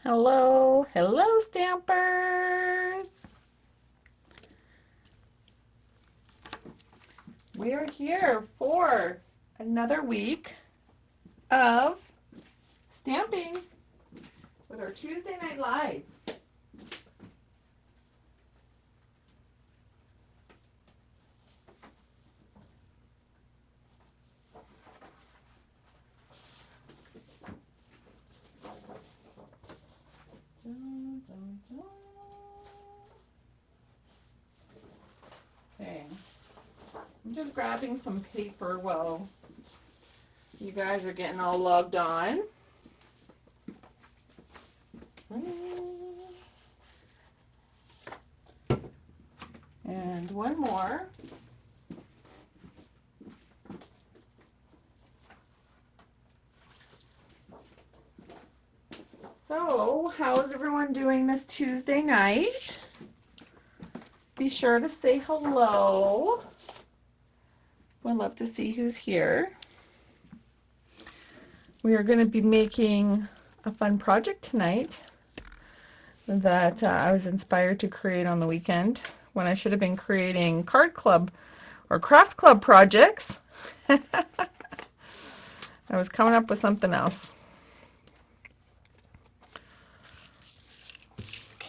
Hello, hello stampers. We are here for another week of stamping with our Tuesday Night Live. Okay, I'm just grabbing some paper while you guys are getting all logged on. And one more. So, how is everyone doing this Tuesday night? Be sure to say hello. We'd love to see who's here. We are going to be making a fun project tonight that I was inspired to create on the weekend when I should have been creating card club or craft club projects. I was coming up with something else.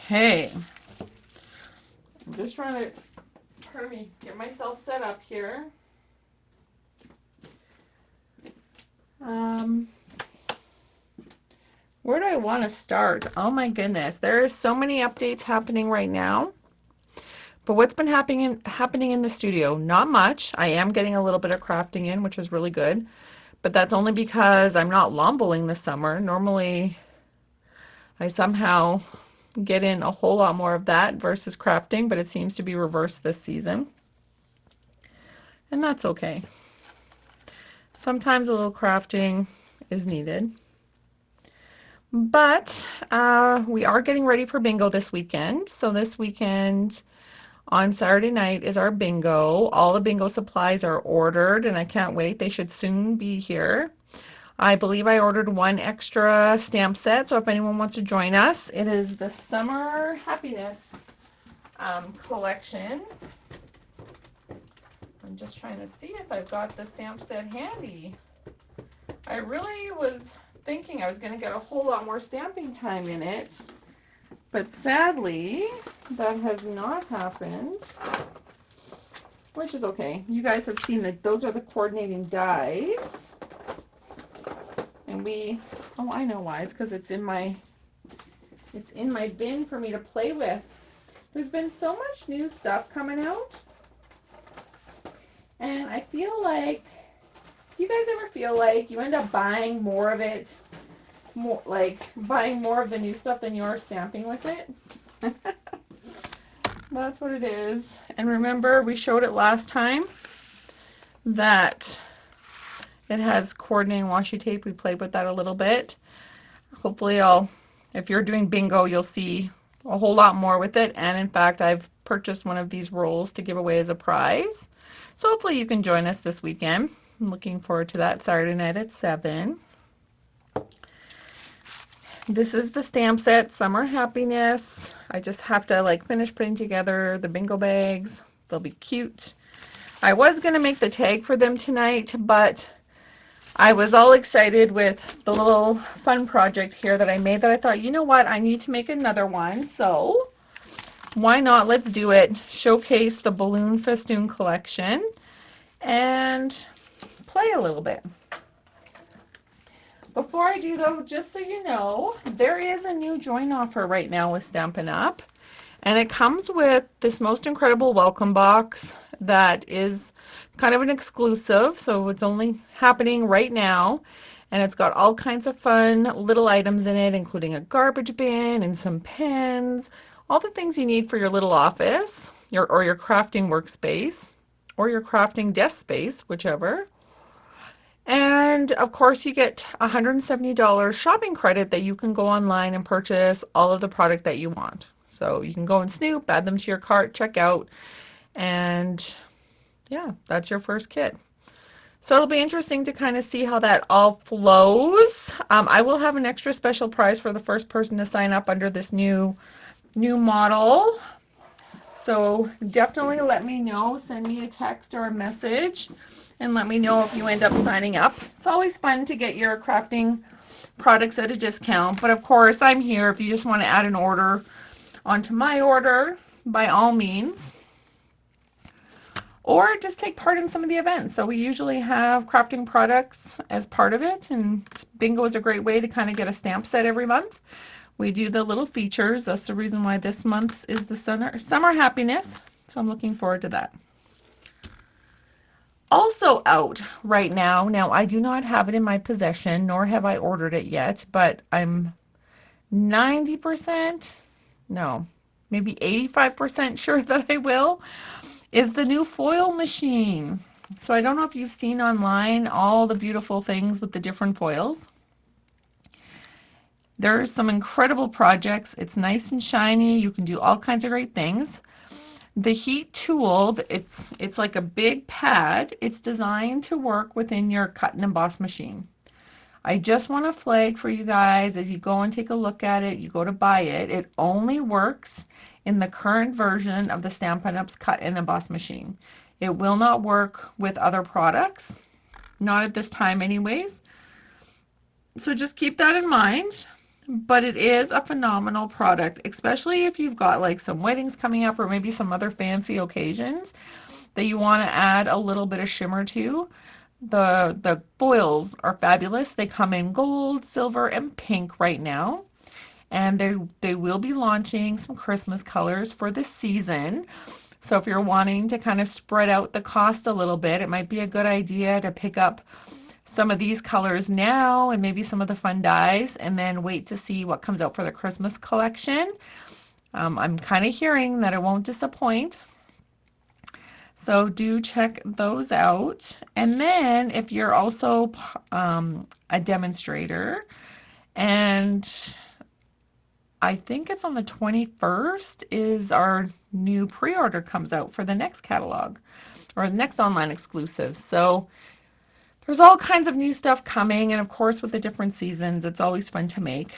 Okay. I'm just trying to get myself set up here. Where do I want to start? Oh my goodness, there are so many updates happening right now. But what's been happening in the studio? Not much. I am getting a little bit of crafting in, which is really good. But that's only because I'm not lomboing this summer. Normally, I somehow get in a whole lot more of that versus crafting, but it seems to be reversed this season. And that's okay. Sometimes a little crafting is needed. But we are getting ready for bingo this weekend. So this weekend on Saturday night is our bingo. All the bingo supplies are ordered and I can't wait. They should soon be here. I believe I ordered one extra stamp set, so if anyone wants to join us, it is the Summer Happiness collection. I'm just trying to see if I've got the stamp set handy. I really was thinking I was going to get a whole lot more stamping time in it, but sadly that has not happened, which is okay. You guys have seen that those are the coordinating dies, and oh, I know why. It's because it's in my bin for me to play with. There's been so much new stuff coming out, and I feel like, do you guys ever feel like you end up buying more of it, buying more of the new stuff than you are stamping with it? That's what it is. And remember, we showed it last time that it has coordinating washi tape. We played with that a little bit. Hopefully if you're doing bingo, you'll see a whole lot more with it. And in fact, I've purchased one of these rolls to give away as a prize. So hopefully you can join us this weekend. I'm looking forward to that, Saturday night at 7. This is the stamp set, Summer Happiness. I just have to finish putting together the bingo bags. They'll be cute. I was going to make the tag for them tonight, but I was all excited with the little fun project here that I made that I thought, you know what, I need to make another one. So why not? Let's do it. Showcase the balloon festoon collection and play a little bit. Before I do though, just so you know, there is a new join offer right now with Stampin' Up! And it comes with this most incredible welcome box that is kind of an exclusive, so it's only happening right now. And it's got all kinds of fun little items in it, including a garbage bin and some pens, all the things you need for your little office, or your crafting workspace, or your crafting desk space, whichever. And of course you get $170 shopping credit that you can go online and purchase all of the product that you want. So you can go and snoop, add them to your cart, check out, and yeah, that's your first kit. So it'll be interesting to kind of see how that all flows. I will have an extra special prize for the first person to sign up under this new model. So definitely let me know. Send me a text or a message and let me know if you end up signing up. It's always fun to get your crafting products at a discount. But of course, I'm here if you just want to add an order onto my order, by all means. Or just take part in some of the events. So we usually have crafting products as part of it, and bingo is a great way to kind of get a stamp set every month. We do the little features. That's the reason why this month is the Summer Happiness. So I'm looking forward to that. Also out right now, I do not have it in my possession, nor have I ordered it yet, but I'm 90%, no, maybe 85% sure that I will, is the new foil machine. So I don't know if you've seen online all the beautiful things with the different foils. There's some incredible projects. It's nice and shiny. You can do all kinds of great things. The heat tool, it's like a big pad. It's designed to work within your cut and emboss machine. I just want to flag for you guys, as you go and take a look at it, you go to buy it, it only works in the current version of the Stampin' Up's cut and emboss machine. It will not work with other products, not at this time anyways. So just keep that in mind. But it is a phenomenal product, especially if you've got like some weddings coming up or maybe some other fancy occasions that you want to add a little bit of shimmer to. The foils are fabulous. They come in gold, silver, and pink right now. And they will be launching some Christmas colors for this season. So if you're wanting to kind of spread out the cost a little bit, it might be a good idea to pick up some of these colors now and maybe some of the fun dyes, and then wait to see what comes out for the Christmas collection. I'm kind of hearing that it won't disappoint. So do check those out. And then if you're also a demonstrator, and I think it's on the 21st is our new pre-order comes out for the next catalog, or the next online exclusive. So there's all kinds of new stuff coming, and of course with the different seasons, it's always fun to make.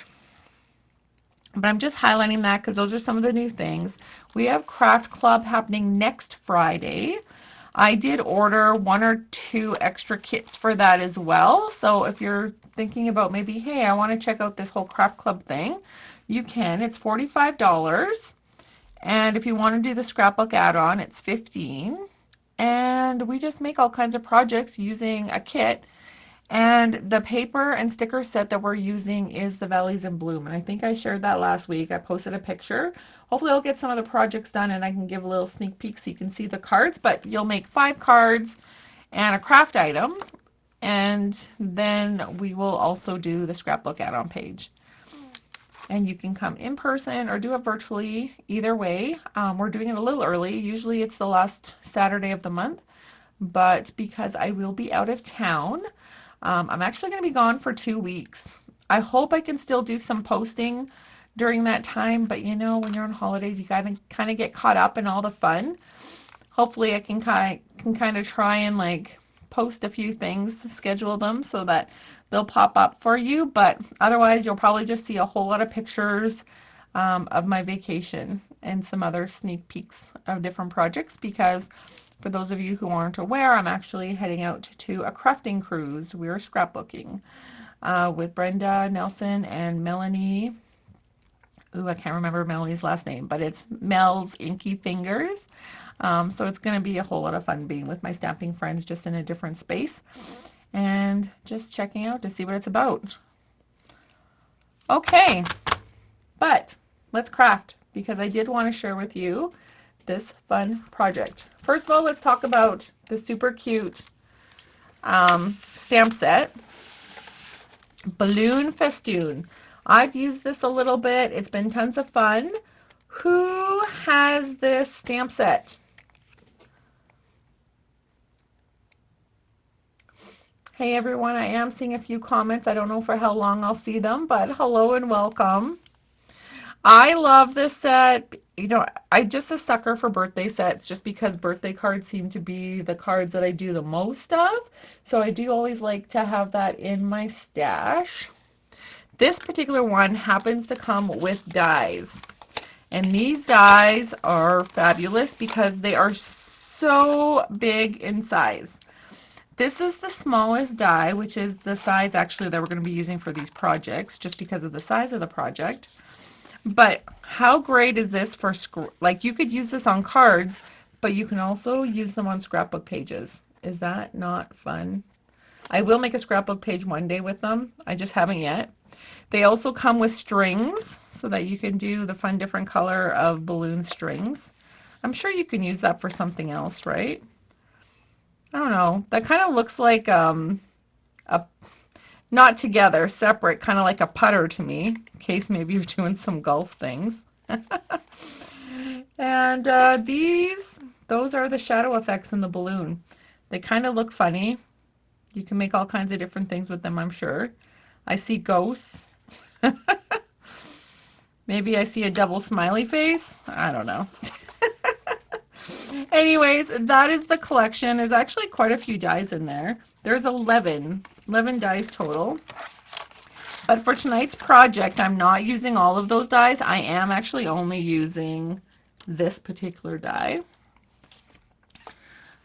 But I'm just highlighting that because those are some of the new things. We have Craft Club happening next Friday. I did order 1 or 2 extra kits for that as well. So if you're thinking about maybe, hey, I want to check out this whole Craft Club thing, you can. It's $45. And if you want to do the scrapbook add-on, it's $15. And we just make all kinds of projects using a kit. And the paper and sticker set that we're using is the Valleys in Bloom. And I think I shared that last week. I posted a picture. Hopefully I'll get some of the projects done and I can give a little sneak peek so you can see the cards. But you'll make 5 cards and a craft item. And then we will also do the scrapbook add-on page. And you can come in person or do it virtually, either way. We're doing it a little early. Usually it's the last Saturday of the month, but because I will be out of town, I'm actually going to be gone for 2 weeks. I hope I can still do some posting during that time, but you know, when you're on holidays, you got to kind of get caught up in all the fun. Hopefully I can kind of try and like post a few things, schedule them so that they'll pop up for you, but otherwise you'll probably just see a whole lot of pictures of my vacation and some other sneak peeks of different projects, because for those of you who aren't aware, I'm actually heading out to a crafting cruise. We're scrapbooking with Brenda Nelson and Melanie. Ooh, I can't remember Melanie's last name, but it's Mel's Inky Fingers. So it's going to be a whole lot of fun being with my stamping friends just in a different space and just checking out to see what it's about. Okay, but let's craft, because I did want to share with you this fun project. First of all, let's talk about the super cute stamp set, Balloon Festoon. I've used this a little bit. It's been tons of fun. Who has this stamp set? Hey everyone, I am seeing a few comments. I don't know for how long I'll see them, but hello and welcome. I love this set. you know, I'm just a sucker for birthday sets just because birthday cards seem to be the cards that I do the most of. So I do always like to have that in my stash. This particular one happens to come with dies. And these dies are fabulous because they are so big in size. This is the smallest die, which is the size actually that we're going to be using for these projects just because of the size of the project. But how great is this for, like, you could use this on cards, but you can also use them on scrapbook pages. Is that not fun? I will make a scrapbook page one day with them. I just haven't yet. They also come with strings so that you can do the fun different color of balloon strings. I'm sure you can use that for something else, right? I don't know. That kind of looks like not together, separate, kind of like a putter to me, in case maybe you're doing some golf things. And those are the shadow effects in the balloon. They kind of look funny. You can make all kinds of different things with them, I'm sure. I see ghosts. Maybe I see a double smiley face. I don't know. Anyways, that is the collection. There's actually quite a few dies in there. There's 11 dies total. But for tonight's project, I'm not using all of those dies. I am actually only using this particular die.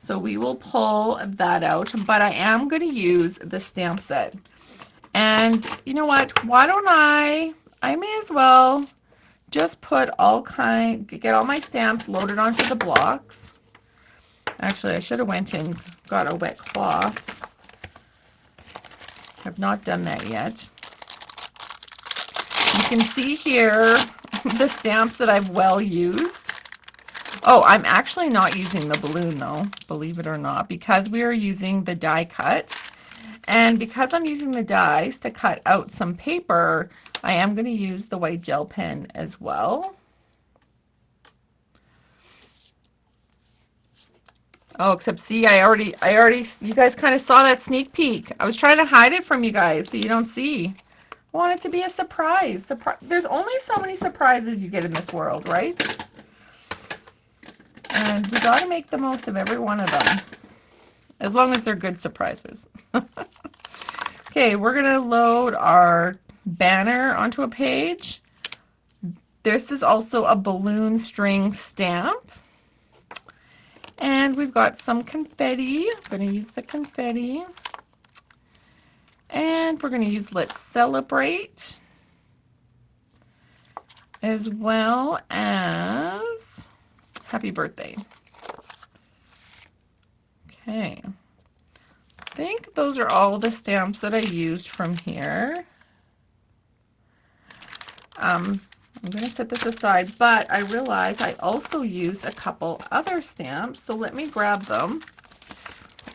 So we will pull that out, but I am going to use the stamp set. And you know what? Why don't I may as well just put get all my stamps loaded onto the blocks. Actually, I should have went and got a wet cloth. I've not done that yet. You can see here the stamps that I've well used. Oh, I'm actually not using the balloon though, believe it or not, because we are using the die cut. And because I'm using the dies to cut out some paper, I am going to use the white gel pen as well. Oh, except see, I already, you guys kind of saw that sneak peek. I was trying to hide it from you guys so you don't see. I want it to be a surprise. There's only so many surprises you get in this world, right? And we got to make the most of every one of them, as long as they're good surprises. Okay, we're going to load our banner onto a page. This is also a balloon string stamp. And we've got some confetti. I'm going to use the confetti. And we're going to use Let's Celebrate, as well as Happy Birthday. Okay. I think those are all the stamps that I used from here. I'm going to set this aside, but I realized I also used a couple other stamps, so let me grab them.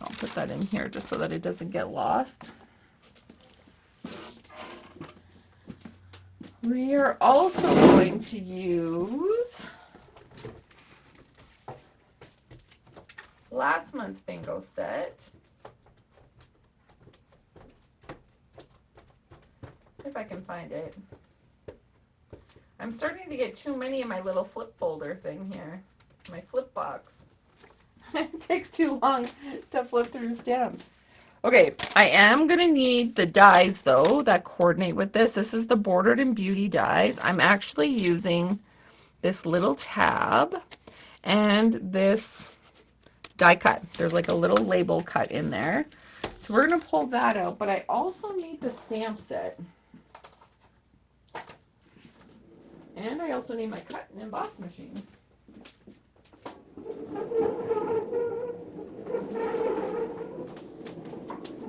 I'll put that in here just so that it doesn't get lost. We are also going to use last month's bingo set. If I can find it. I'm starting to get too many in my little flip folder thing here, my flip box. It takes too long to flip through stamps. Okay, I am going to need the dies, though, that coordinate with this. This is the Bordered and Beauty dies. I'm actually using this little tab and this die cut. There's like a little label cut in there. So we're going to pull that out, but I also need the stamp set. And I also need my cut and emboss machine.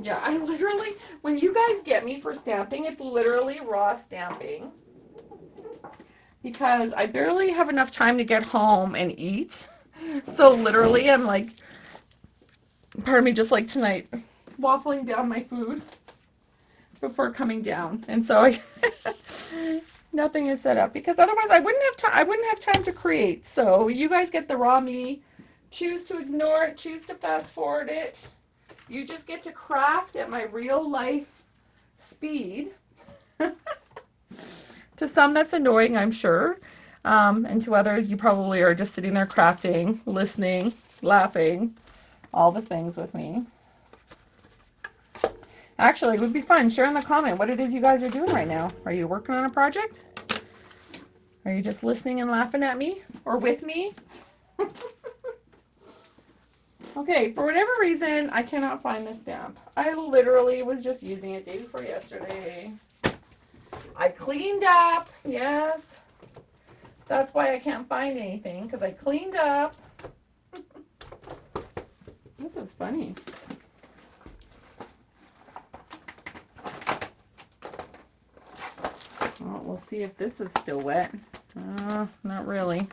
Yeah, I literally, when you guys get me for stamping, it's literally raw stamping. Because I barely have enough time to get home and eat. So literally I'm like, pardon me, just like tonight, waffling down my food before coming down. And so nothing is set up because otherwise I wouldn't have time to create. So you guys get the raw me. Choose to ignore it, choose to fast forward it. You just get to craft at my real life speed. To some that's annoying, I'm sure. And to others, you probably are just sitting there crafting, listening, laughing, all the things with me. Actually, it would be fun. Share in the comment what it is you guys are doing right now. Are you working on a project? Are you just listening and laughing at me? Or with me? Okay, for whatever reason, I cannot find this stamp. I literally was just using it day before yesterday. I cleaned up, yes. That's why I can't find anything, because I cleaned up. This is funny. Well, we'll see if this is still wet. Not really.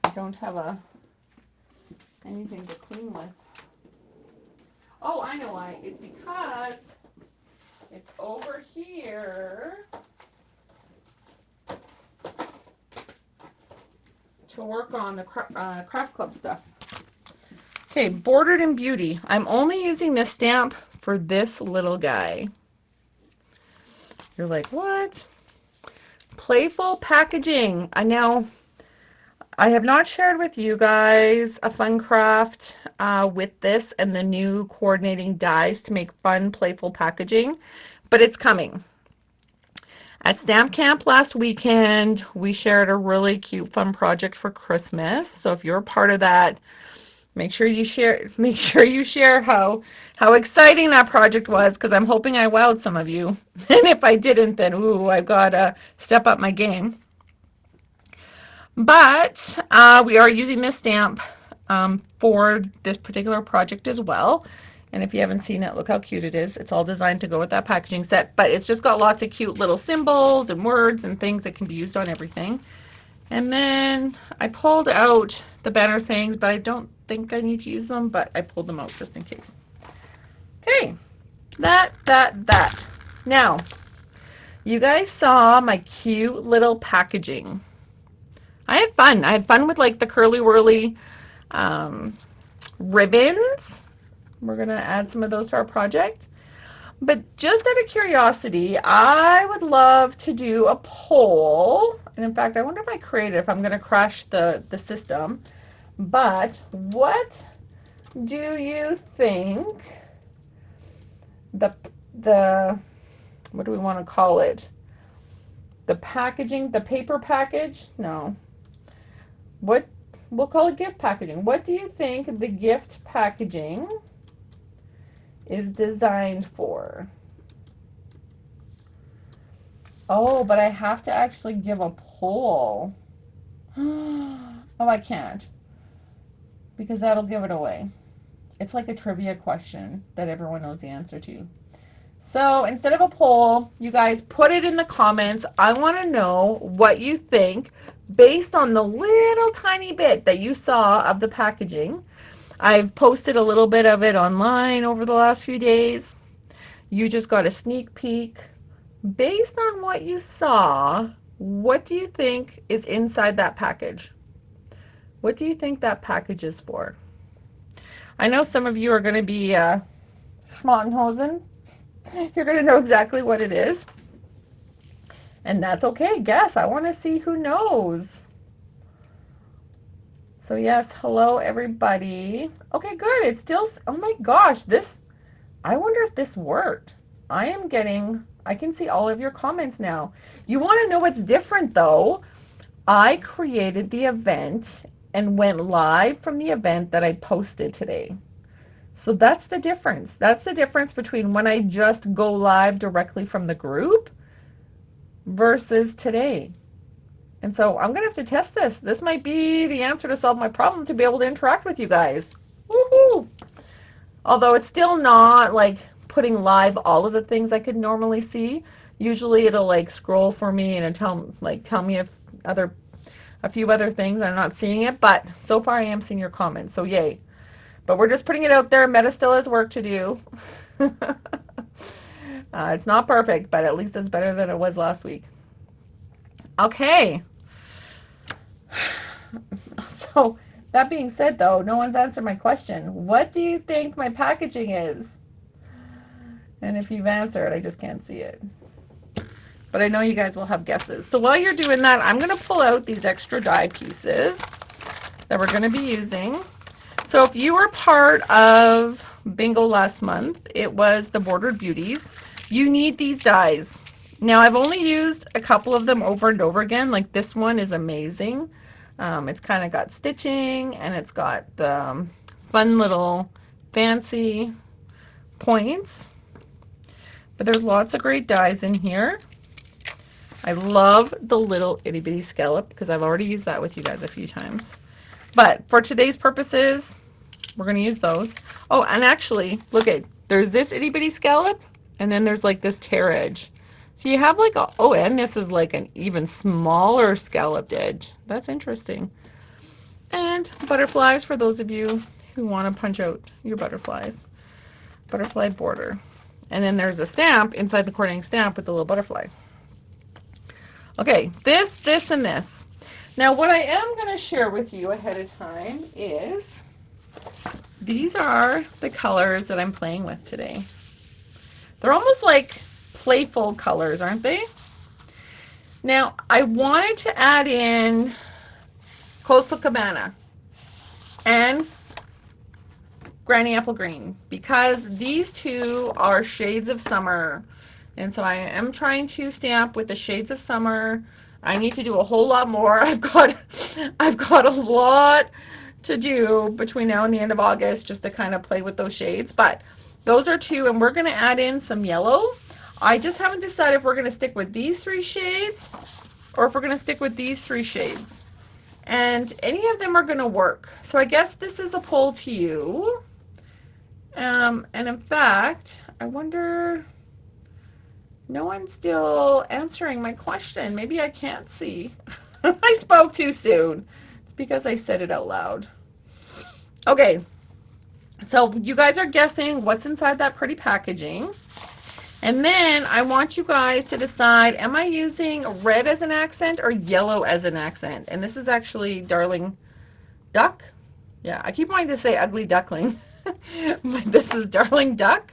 I don't have anything to clean with. Oh, I know why. It's because it's over here to work on the craft club stuff. Okay, Bordered in Beauty. I'm only using this stamp for this little guy. You're like, what? Playful packaging. I have not shared with you guys a fun craft with this and the new coordinating dies to make fun, playful packaging, but it's coming. At Stamp Camp last weekend, we shared a really cute, fun project for Christmas. So if you're a part of that, make sure you share how exciting that project was, because I'm hoping I wowed some of you. And if I didn't, then ooh, I've got to step up my game. But we are using this stamp for this particular project as well. And if you haven't seen it, look how cute it is. It's all designed to go with that packaging set. But it's just got lots of cute little symbols and words and things that can be used on everything. And then I pulled out the banner sayings, but I don't think I need to use them, but I pulled them out just in case. Okay, that. Now, you guys saw my cute little packaging. I had fun. I had fun with like the curly whirly ribbons. We're going to add some of those to our project. But just out of curiosity, I would love to do a poll. And in fact, I wonder if I create it, if I'm going to crash the system. But what do you think the what do we want to call it? The packaging, the paper package? No. What, we'll call it gift packaging. What do you think the gift packaging is designed for? Oh, but I have to actually give a poll. Oh, I can't, because that'll give it away. It's like a trivia question that everyone knows the answer to. So instead of a poll, you guys put it in the comments. I want to know what you think based on the little tiny bit that you saw of the packaging. I've posted a little bit of it online over the last few days. You just got a sneak peek. Based on what you saw, what do you think is inside that package? What do you think that package is for? I know some of you are going to be schmottenhosen. You're going to know exactly what it is. And that's okay. Guess. I want to see who knows. So yes, hello everybody. Okay, good. It's still, oh my gosh, this, I wonder if this worked. I can see all of your comments now. You want to know what's different though? I created the event and went live from the event that I posted today. So that's the difference. That's the difference between when I just go live directly from the group versus today. And so I'm going to have to test this. This might be the answer to solve my problem, to be able to interact with you guys. Woohoo! Although it's still not like putting live all of the things I could normally see. Usually it'll like scroll for me and it'll tell me if a few other things. I'm not seeing it, but so far I am seeing your comments, so yay. But we're just putting it out there. Meta still has work to do. It's not perfect, but at least it's better than it was last week. Okay. So that being said, though, no one's answered my question. What do you think my packaging is? And if you've answered, I just can't see it. but I know you guys will have guesses. So while you're doing that, I'm going to pull out these extra die pieces that we're going to be using. So if you were part of bingo last month, it was the Bordered Beauties. You need these dies. Now I've only used a couple of them over and over again. Like this one is amazing. It's kind of got stitching and it's got the fun little fancy points. But there's lots of great dies in here. I love the little itty bitty scallop because I've already used that with you guys a few times. But for today's purposes, we're going to use those. Oh, and actually, look at, there's this itty bitty scallop, and then there's like this tear edge. So you have like a, oh, and this is like an even smaller scalloped edge. That's interesting. And butterflies for those of you who want to punch out your butterflies. Butterfly border. And then there's a stamp inside the coordinating stamp with the little butterfly. Okay, this, and this. Now what I am going to share with you ahead of time is these are the colors that I'm playing with today. They're almost like playful colors, aren't they? Now I wanted to add in Coastal Cabana and Granny Apple Green because these two are shades of summer. And so I am trying to stamp with the shades of summer. I need to do a whole lot more. I've got a lot to do between now and the end of August just to kind of play with those shades. But those are two, and we're going to add in some yellow. I just haven't decided if we're going to stick with these three shades or if we're going to stick with these three shades. And any of them are going to work. So I guess this is a poll to you. And in fact, I wonder... No one's still answering my question. Maybe I can't see. I spoke too soon. It's because I said it out loud. Okay. So you guys are guessing what's inside that pretty packaging. And then I want you guys to decide, am I using red as an accent or yellow as an accent? And this is actually Darling Duck. Yeah, I keep wanting to say Ugly Duckling. But this is Darling Duck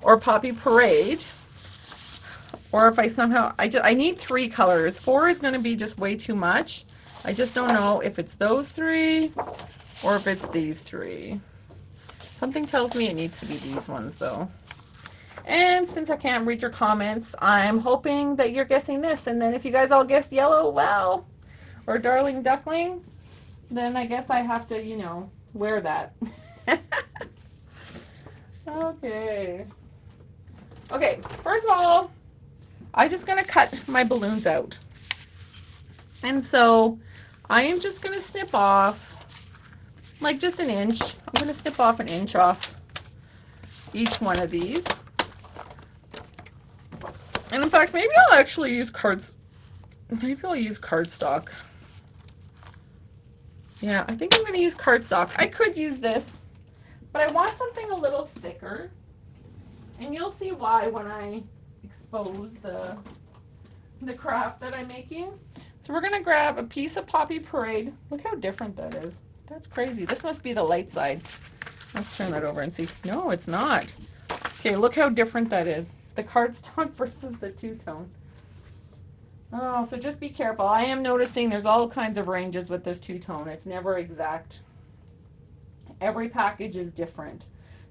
or Poppy Parade. Or if I somehow, I need three colors. 4 is going to be just way too much. I just don't know if it's those three or if it's these three. Something tells me it needs to be these ones though. And since I can't read your comments, I'm hoping that you're guessing this. And then if you guys all guess yellow, well, or Darling Duckling, then I guess I have to, you know, wear that. Okay. Okay, first of all, I'm just going to cut my balloons out. And so I am just going to snip off like just an inch. I'm going to snip off an inch off each one of these. And in fact, maybe I'll actually use maybe I'll use cardstock. Yeah, I think I'm going to use cardstock. I could use this, but I want something a little thicker. And you'll see why when I expose the craft that I'm making. So we're going to grab a piece of Poppy Parade. Look how different that is. That's crazy. This must be the light side. Let's turn that over and see. No, it's not. Okay, look how different that is. The cardstock versus the two-tone. Oh, so just be careful. I am noticing there's all kinds of ranges with this two-tone. It's never exact. Every package is different.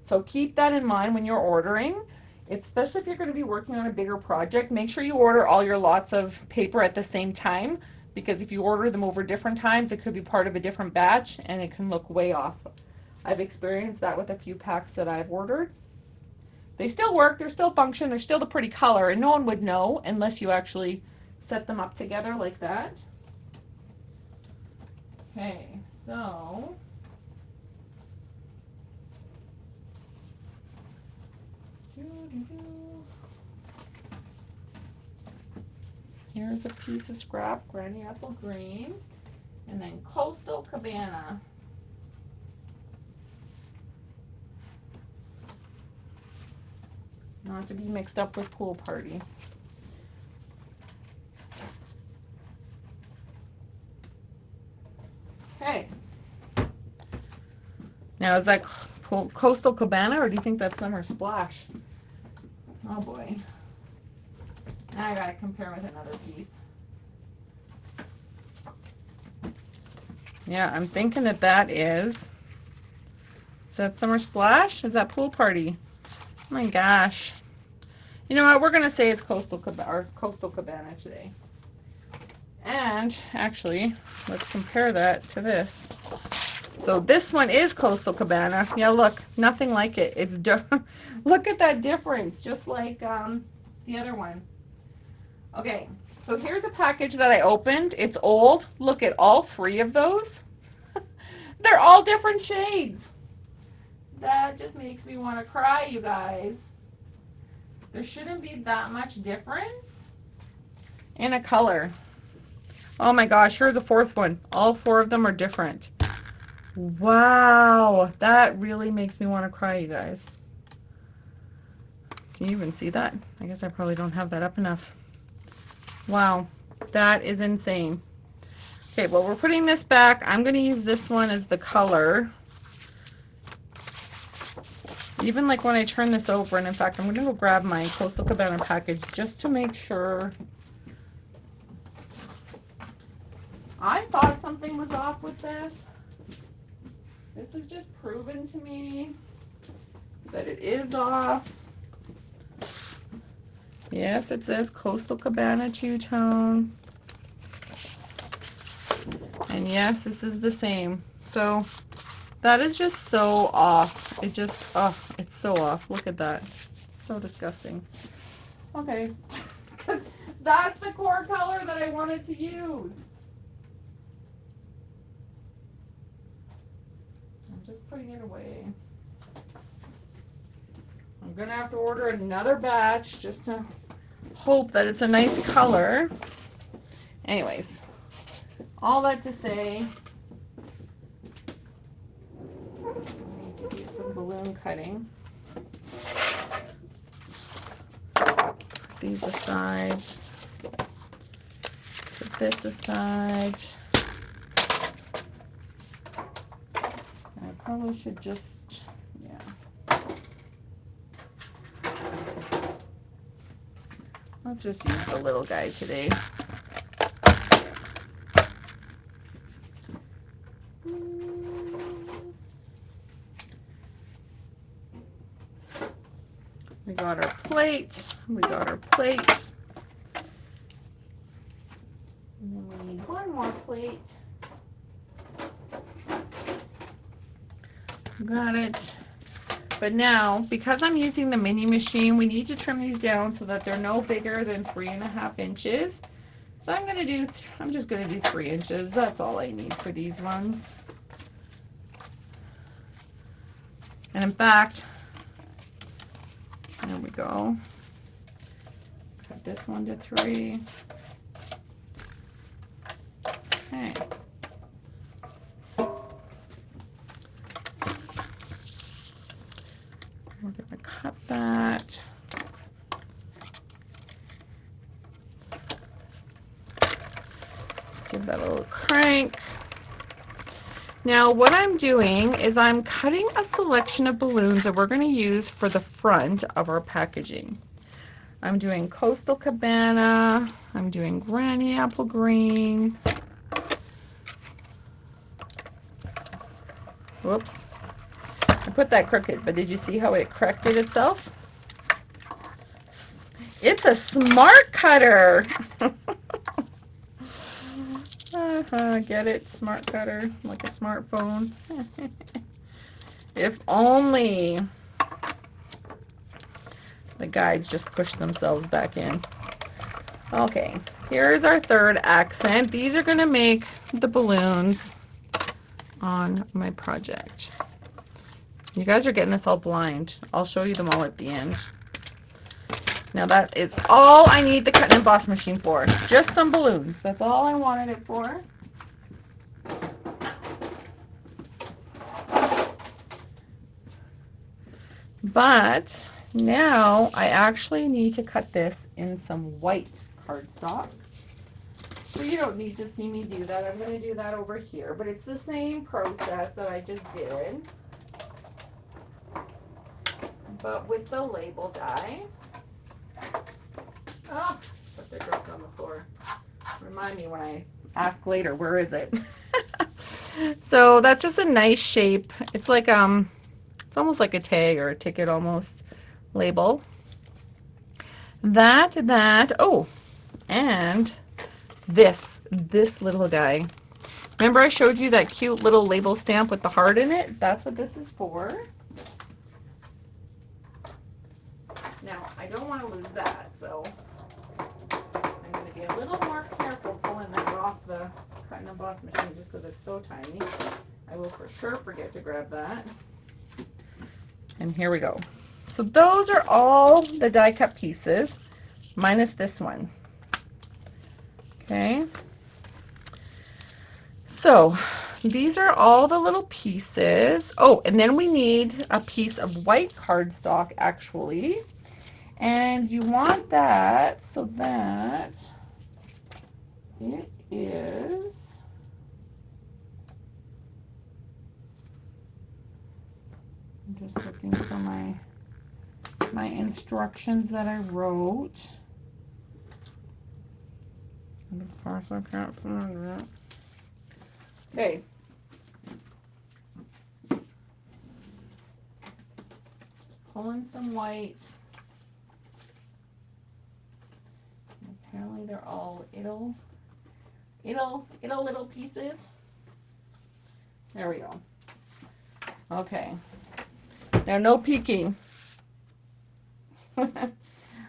So keep that in mind when you're ordering. Especially if you're going to be working on a bigger project, make sure you order all your lots of paper at the same time, because if you order them over different times, it could be part of a different batch and it can look way off. I've experienced that with a few packs that I've ordered. They still work, they're still function, they're still the pretty color, and no one would know unless you actually set them up together like that. Okay, so here's a piece of scrap Granny Apple Green, and then Coastal Cabana. Not to be mixed up with Pool Party. Okay. Now is that Coastal Cabana, or do you think that's Summer Splash? Oh boy. I gotta compare with another piece. Yeah, I'm thinking that is that Summer Splash? Is that Pool Party? Oh my gosh. You know what? We're gonna say it's Coastal Cabana today. And actually, let's compare that to this. So this one is Coastal Cabana. Yeah, look, nothing like it. It's look at that difference, just like the other one. Okay, so here's a package that I opened. It's old. Look at all three of those. They're all different shades. That just makes me want to cry, you guys. There shouldn't be that much difference in a color. Oh my gosh, here's the fourth one. All four of them are different. Wow, that really makes me want to cry, you guys. Can you even see that? I guess I probably don't have that up enough. Wow, that is insane. Okay, well, we're putting this back. I'm going to use this one as the color. Even like when I turn this over, and in fact, I'm going to go grab my Coastal Cabana package just to make sure. I thought something was off with this. This is just proven to me that it is off. Yes, it says Coastal Cabana two-tone. And yes, this is the same. So that is just so off. It just, oh, it's so off. Look at that. So disgusting. Okay. That's the core color that I wanted to use. I'm just putting it away. I'm going to have to order another batch just to hope that it's a nice color. Anyways, all that to say, I need to do some balloon cutting. Put these aside. Put this aside. I probably should just, yeah. I'll just use the little guy today. We got our plate. We got our plate. And then we need one more plate. Got it. But now, because I'm using the mini machine, we need to trim these down so that they're no bigger than 3.5 inches. So I'm just going to do 3 inches. That's all I need for these ones. And in fact, there we go. Cut this one to 3. Okay. We're going to cut that. Give that a little crank. Now what I'm doing is I'm cutting a selection of balloons that we're going to use for the front of our packaging. I'm doing Coastal Cabana. I'm doing Granny Apple Green. Whoops. I put that crooked, but did you see how it corrected itself? It's a smart cutter. Get it? Smart cutter, like a smartphone. If only the guides just pushed themselves back in. Okay, here's our third accent. These are going to make the balloons on my project. You guys are getting this all blind. I'll show you them all at the end. Now that is all I need the cut and emboss machine for. Just some balloons. That's all I wanted it for. But now I actually need to cut this in some white cardstock. So you don't need to see me do that. I'm going to do that over here. But it's the same process that I just did, but with the label die. Oh, I dropped on the floor. Remind me when I ask later, where is it? So that's just a nice shape. It's like it's almost like a tag or a ticket almost label. Oh, and this little guy. Remember I showed you that cute little label stamp with the heart in it? That's what this is for. Now, I don't want to lose that, so I'm going to be a little more careful pulling this off the cut and emboss machine just because it's so tiny. I will for sure forget to grab that. And here we go. So those are all the die cut pieces, minus this one. Okay. So these are all the little pieces. Oh, and then we need a piece of white cardstock actually. And you want that so that it is I'm just looking for my instructions that I wrote. And of course I can't find it. Okay. Pulling some white. Apparently they're all little pieces. There we go. Okay. Now no peeking.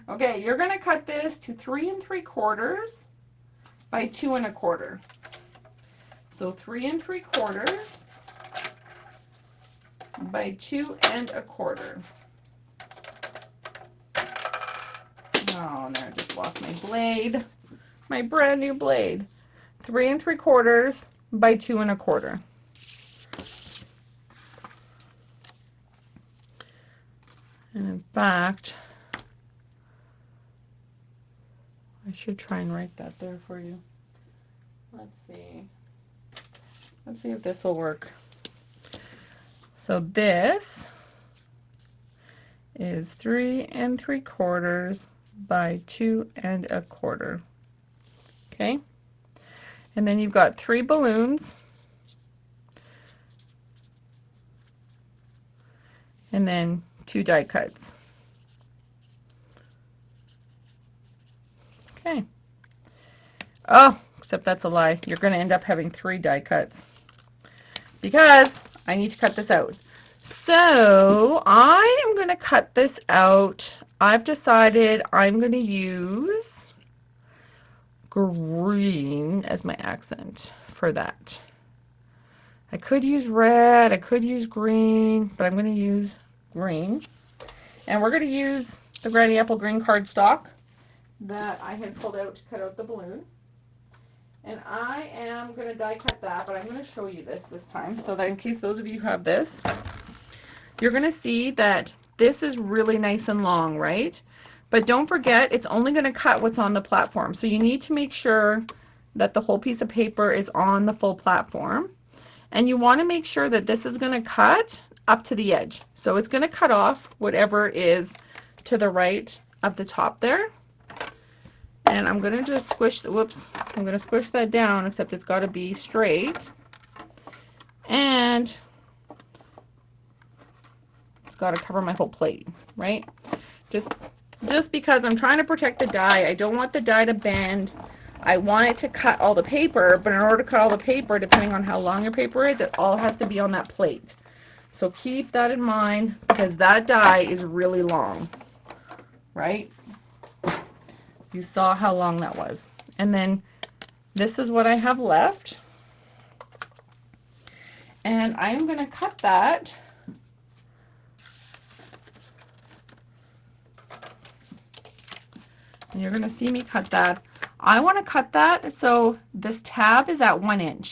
Okay, you're going to cut this to 3 3/4 by 2 1/4. So 3 3/4 by 2 1/4. Oh, no, I just lost my blade. My brand new blade. 3 3/4 by 2 1/4. And in fact, I should try and write that there for you. Let's see. Let's see if this will work. So this is 3 3/4 by 2 1/4. Okay? And then you've got 3 balloons. And then 2 die cuts. Okay. Oh, except that's a lie. You're going to end up having 3 die cuts because I need to cut this out. So I am going to cut this out. I've decided I'm going to use green as my accent for that. I could use red, I could use green, but I'm going to use green. And we're going to use the Granny Apple green cardstock that I had pulled out to cut out the balloon. And I am going to die cut that, but I'm going to show you this time so that in case those of you who have this, you're going to see that this is really nice and long, right? But don't forget, it's only going to cut what's on the platform. So you need to make sure that the whole piece of paper is on the full platform. And you want to make sure that this is going to cut up to the edge. So it's going to cut off whatever is to the right of the top there. And I'm going to just squish, I'm going to squish that down, except it's got to be straight. And it's got to cover my whole plate, right? Just because I'm trying to protect the die. I don't want the die to bend. I want it to cut all the paper, but in order to cut all the paper, depending on how long your paper is, it all has to be on that plate. So keep that in mind because that die is really long, right? You saw how long that was. And then this is what I have left. And I'm going to cut that . And you're going to see me cut that. I want to cut that so this tab is at 1 inch.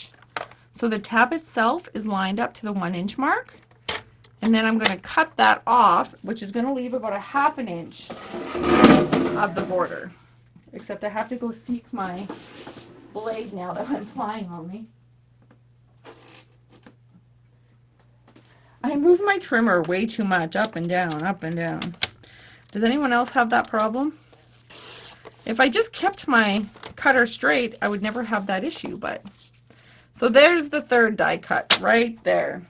So the tab itself is lined up to the 1 inch mark. And then I'm going to cut that off, which is going to leave about a 1/2 inch of the border. Except I have to go seek my blade now that I'm flying on me. I move my trimmer way too much, up and down, up and down. Does anyone else have that problem? If I just kept my cutter straight, I would never have that issue, but. So there's the third die cut right there.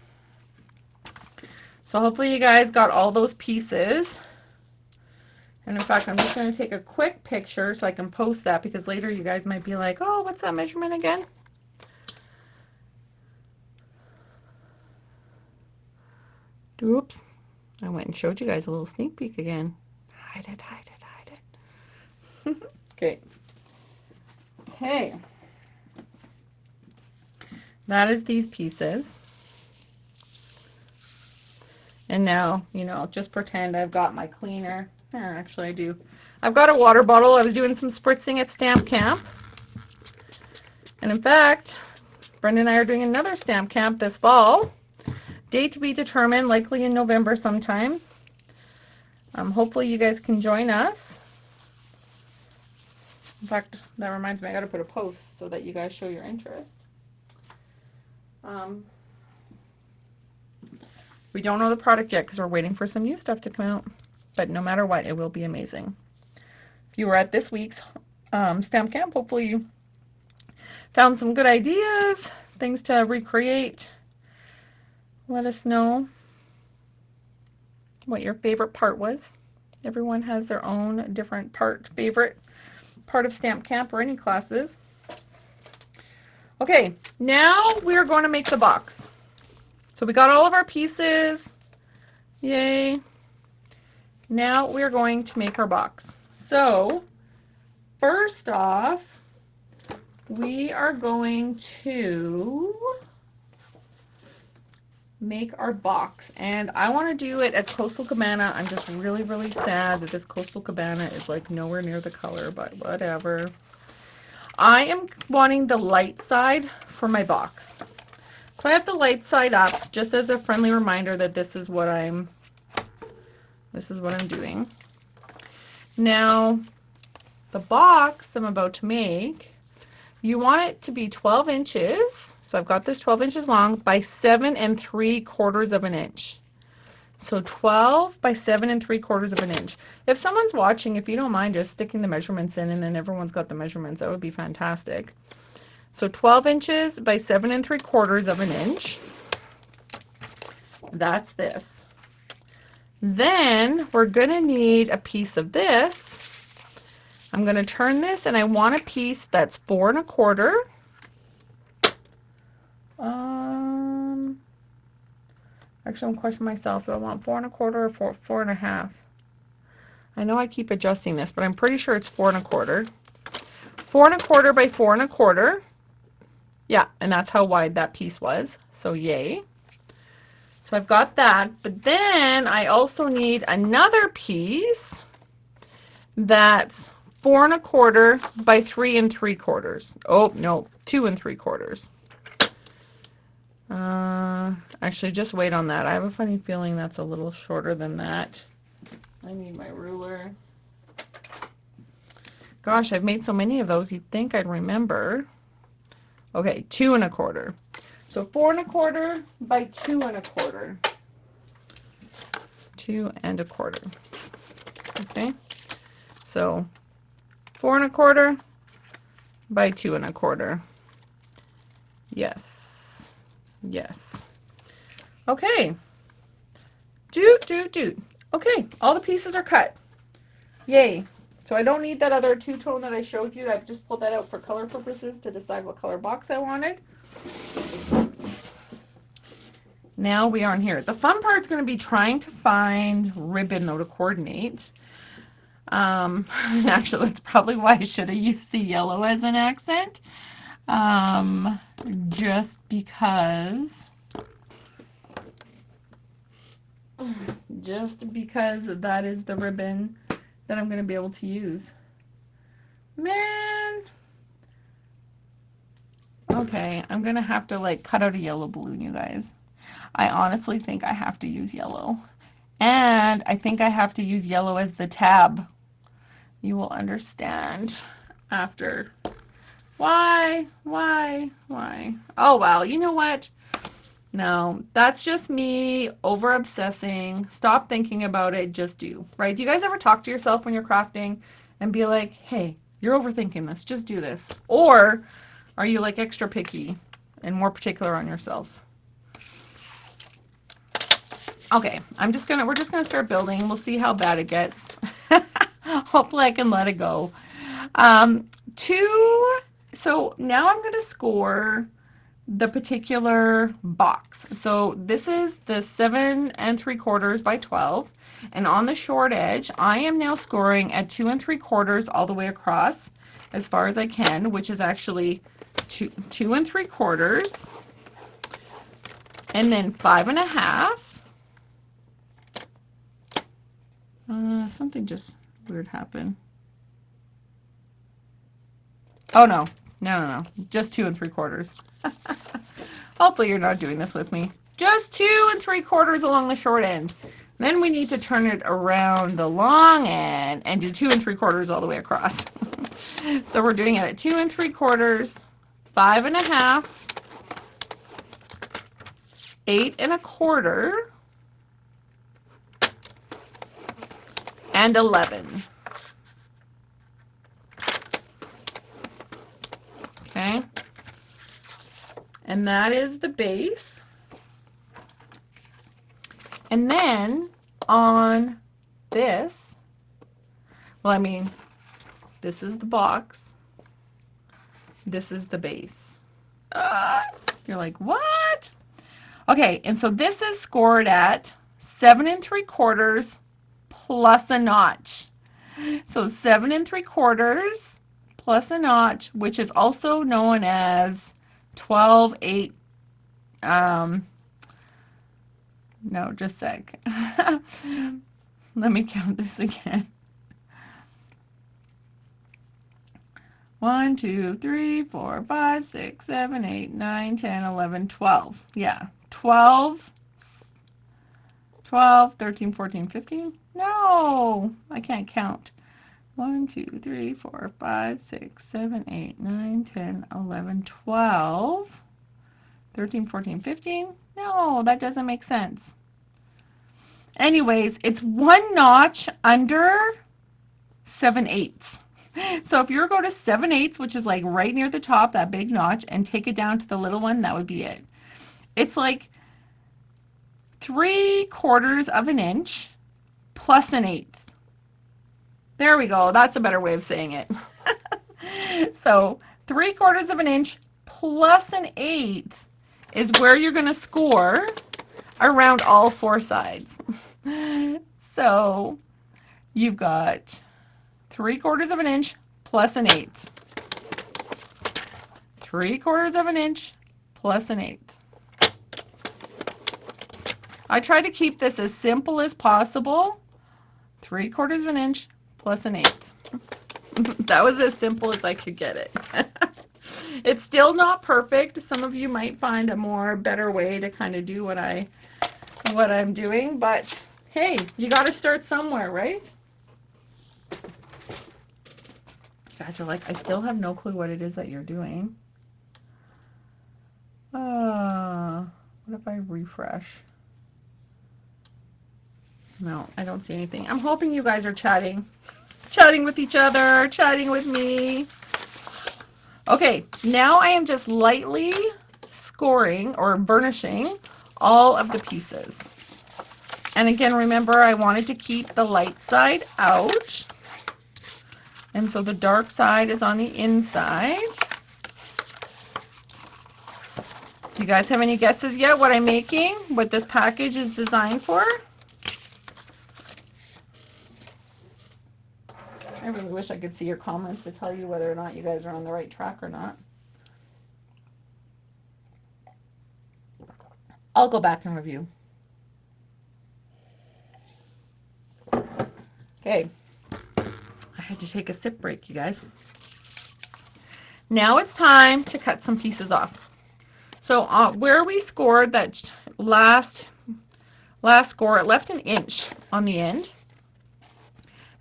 So hopefully you guys got all those pieces. And in fact, I'm just going to take a quick picture so I can post that, because later you guys might be like, oh, what's that measurement again? Oops. I went and showed you guys a little sneak peek again. Hide it, hide it, hide it. Okay. Okay. That is these pieces. And now, you know, just pretend I've got my cleaner. Actually, I do. I've got a water bottle. I was doing some spritzing at Stamp Camp. And in fact, Brenda and I are doing another Stamp Camp this fall. Date to be determined, likely in November sometime. Hopefully you guys can join us. In fact, that reminds me, I got to put a post so that you guys show your interest. We don't know the product yet because we're waiting for some new stuff to come out. But no matter what, it will be amazing. If you were at this week's Stamp Camp, hopefully you found some good ideas, things to recreate. Let us know what your favorite part was. Everyone has their own different favorite part of Stamp Camp or any classes. Okay, now we're going to make the box. So we got all of our pieces. Yay. Now we're going to make our box. So first off, we are going to make our box. And I want to do it at Coastal Cabana. I'm just really, really sad that this Coastal Cabana is like nowhere near the color, but whatever. I am wanting the light side for my box. So I have the light side up just as a friendly reminder that this is what I'm doing. Now, the box I'm about to make, you want it to be 12 inches. So I've got this 12 inches long by 7 3/4 of an inch. So 12 by 7 3/4 of an inch. If someone's watching, if you don't mind just sticking the measurements in and then everyone's got the measurements, that would be fantastic. So 12 inches by 7 3/4 of an inch. That's this. Then we're going to need a piece of this. I'm going to turn this and I want a piece that's 4 1/4. Actually, I'm questioning myself. Do I want 4 1/4 or 4 1/2? I know I keep adjusting this, but I'm pretty sure it's 4 1/4. 4 1/4 by 4 1/4. Yeah, and that's how wide that piece was. So yay. So I've got that, but then I also need another piece that's 4 1/4 by 3 3/4. Oh no, 2 3/4. Actually, just wait on that. I have a funny feeling that's a little shorter than that. I need my ruler. Gosh, I've made so many of those, you'd think I'd remember. Okay, 2 1/4. So 4 1/4 by 2 1/4. 2 1/4. Okay. So 4 1/4 by 2 1/4. Yes. Yes. Okay. Okay, all the pieces are cut. Yay. So I don't need that other two-tone that I showed you. I've just pulled that out for color purposes to decide what color box I wanted. Now we are in here. The fun part is going to be trying to find ribbon though to coordinate. Actually, that's probably why I should have used the yellow as an accent. Just because that is the ribbon that I'm going to be able to use. Man. Okay, I'm going to have to like cut out a yellow balloon, you guys. I honestly think I have to use yellow. And I think I have to use yellow as the tab. You will understand after. Why? Oh, well, you know what? No, that's just me over-obsessing. Stop thinking about it, just do. Right? Do you guys ever talk to yourself when you're crafting and be like, hey, you're overthinking this, just do this? Or are you like extra picky and more particular on yourself? Okay, we're just gonna start building. We'll see how bad it gets. Hopefully I can let it go. So now I'm gonna score the particular box. So this is the 7 3/4 by 12, and on the short edge I am now scoring at 2 3/4 all the way across as far as I can, which is actually 2 3/4, and then 5 1/2. Something just weird happened. Oh no, just 2 3/4. Hopefully you're not doing this with me. Just 2 3/4 along the short end. Then we need to turn it around the long end and do 2 3/4 all the way across. So we're doing it at 2 3/4, 5 1/2, 8 1/4, and 11. Okay, and that is the base. And then on this, well, I mean, this is the box, this is the base. You're like, what? Okay, and so this is scored at 7 3/4 plus a notch. So 7 3/4 plus a notch, which is also known as 12 8. No, just a sec. Let me count this again. 1 2 3 4 5 6 7 8 9 10 11 12. Yeah, 12 13 14 15. No, I can't count. 1 2 3 4 5 6 7 8 9 10 11 12 13 14 15. No, that doesn't make sense. Anyways, it's 1 notch under 7/8. So if you were to go to 7/8, which is like right near the top, that big notch, and take it down to the little one, that would be it. It's like 3/4 of an inch plus an eighth. There we go. That's a better way of saying it. So 3/4 of an inch plus an eighth is where you're going to score around all 4 sides. So you've got 3/4 of an inch plus an eighth. 3/4 of an inch plus an eighth. I try to keep this as simple as possible. 3/4 of an inch plus an eighth. That was as simple as I could get it. It's still not perfect. Some of you might find a better way to kind of do what I'm doing, but hey, you got to start somewhere, right? You guys are like, I still have no clue what it is that you're doing. What if I refresh? No, I don't see anything. I'm hoping you guys are chatting with each other, chatting with me. Okay, now I am just lightly scoring or burnishing all of the pieces. And again, remember, I wanted to keep the light side out. And so the dark side is on the inside. Do you guys have any guesses yet what I'm making? What this package is designed for? I really wish I could see your comments to tell you whether or not you guys are on the right track or not. I'll go back and review. Okay. I had to take a sip break, you guys. Now it's time to cut some pieces off. So where we scored that last score, it left an inch on the end.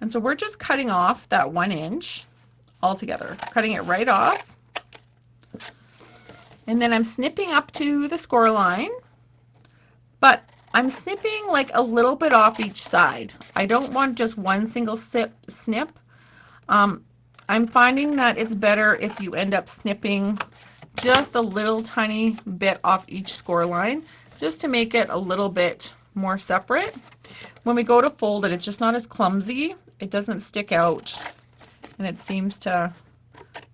And so we're just cutting off that 1 inch altogether, cutting it right off. And then I'm snipping up to the score line, but I'm snipping like a little bit off each side. I don't want just one single snip. I'm finding that it's better if you end up snipping just a little tiny bit off each score line, just to make it a little bit more separate. When we go to fold it, it's just not as clumsy. It doesn't stick out, and it seems to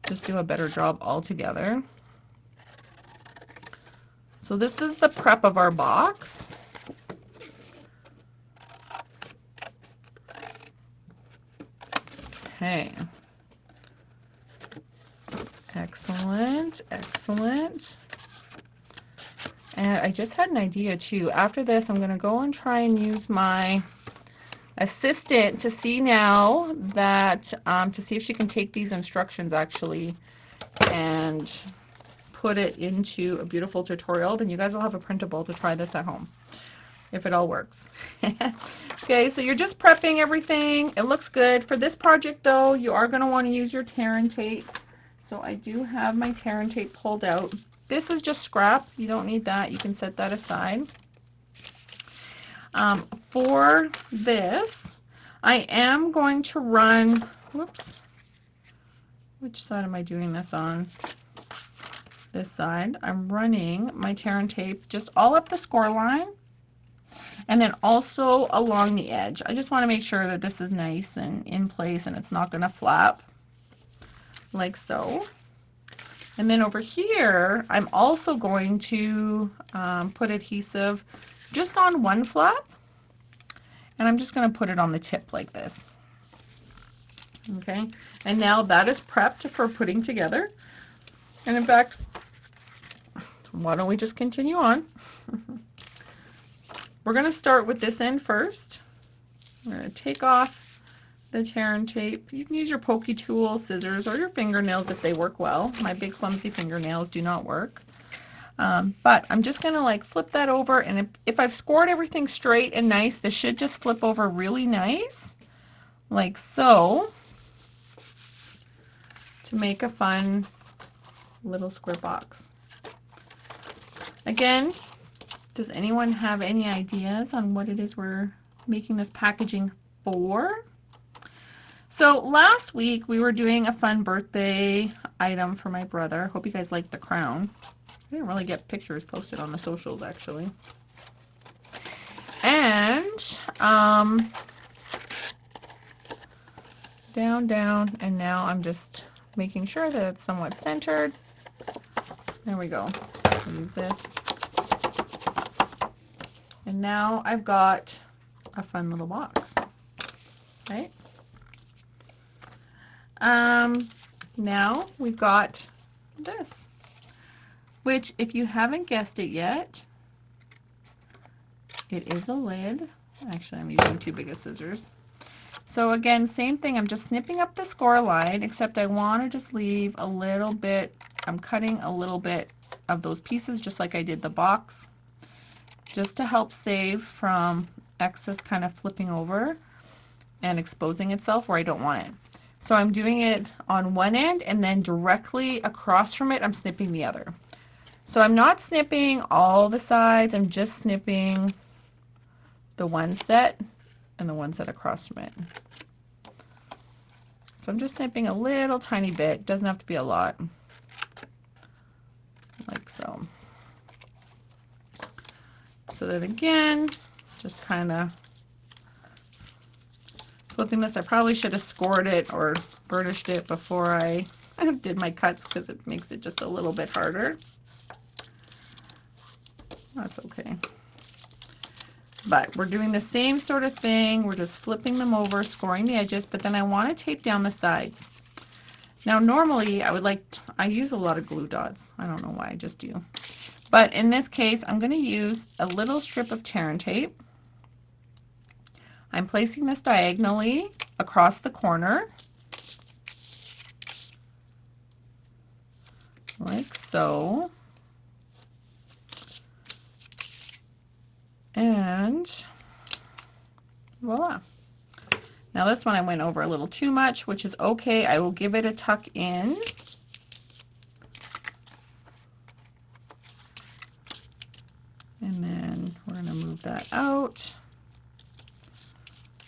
just do a better job altogether. So this is the prep of our box. Okay. Excellent, excellent. And I just had an idea too. After this, I'm going to go and try and use my assistant to see now that, to see if she can take these instructions actually and put it into a beautiful tutorial. Then you guys will have a printable to try this at home, if it all works. Okay, so you're just prepping everything. It looks good. For this project though, you are going to want to use your tear and tape. So I do have my tear and tape pulled out. This is just scrap. You don't need that. You can set that aside. For this, I am going to run, whoops, which side am I doing this on? This side. I'm running my tear and tape just all up the score line and then also along the edge. I just want to make sure that this is nice and in place and it's not going to flap like so. And then over here, I'm also going to put adhesive just on one flap, and I'm just going to put it on the tip like this. Okay, and now that is prepped for putting together. And in fact, why don't we just continue on? We're going to start with this end first. We're going to take off the tear and tape. You can use your pokey tool, scissors, or your fingernails if they work well. My big clumsy fingernails do not work. But I'm just going to like flip that over, and if I've scored everything straight and nice, this should just flip over really nice, like so, to make a fun little square box. Again, does anyone have any ideas on what it is we're making this packaging for? So last week we were doing a fun birthday item for my brother. Hope you guys liked the crown. I didn't really get pictures posted on the socials actually. And down, and now I'm just making sure that it's somewhat centered. There we go. Use this. And now I've got a fun little box, right? Now we've got this, which if you haven't guessed it yet, it is a lid. Actually, I'm using too big of scissors. So again, same thing, I'm just snipping up the score line, except I want to just leave a little bit, I'm cutting a little bit of those pieces just like I did the box, just to help save from excess kind of flipping over and exposing itself where I don't want it. So I'm doing it on one end, and then directly across from it, I'm snipping the other. So I'm not snipping all the sides, I'm just snipping the one set and the one set across from it. So I'm just snipping a little tiny bit, doesn't have to be a lot, like so. So that again, just kind of flipping this. I probably should have scored it or burnished it before I did my cuts because it makes it just a little bit harder. That's okay. But we're doing the same sort of thing. We're just flipping them over, scoring the edges, but then I want to tape down the sides. Now normally I use a lot of glue dots. I don't know why, I just do. But in this case, I'm going to use a little strip of tear and tape. I'm placing this diagonally across the corner, like so. And voila. Now this one I went over a little too much, which is okay. I will give it a tuck in. And then we're going to move that out.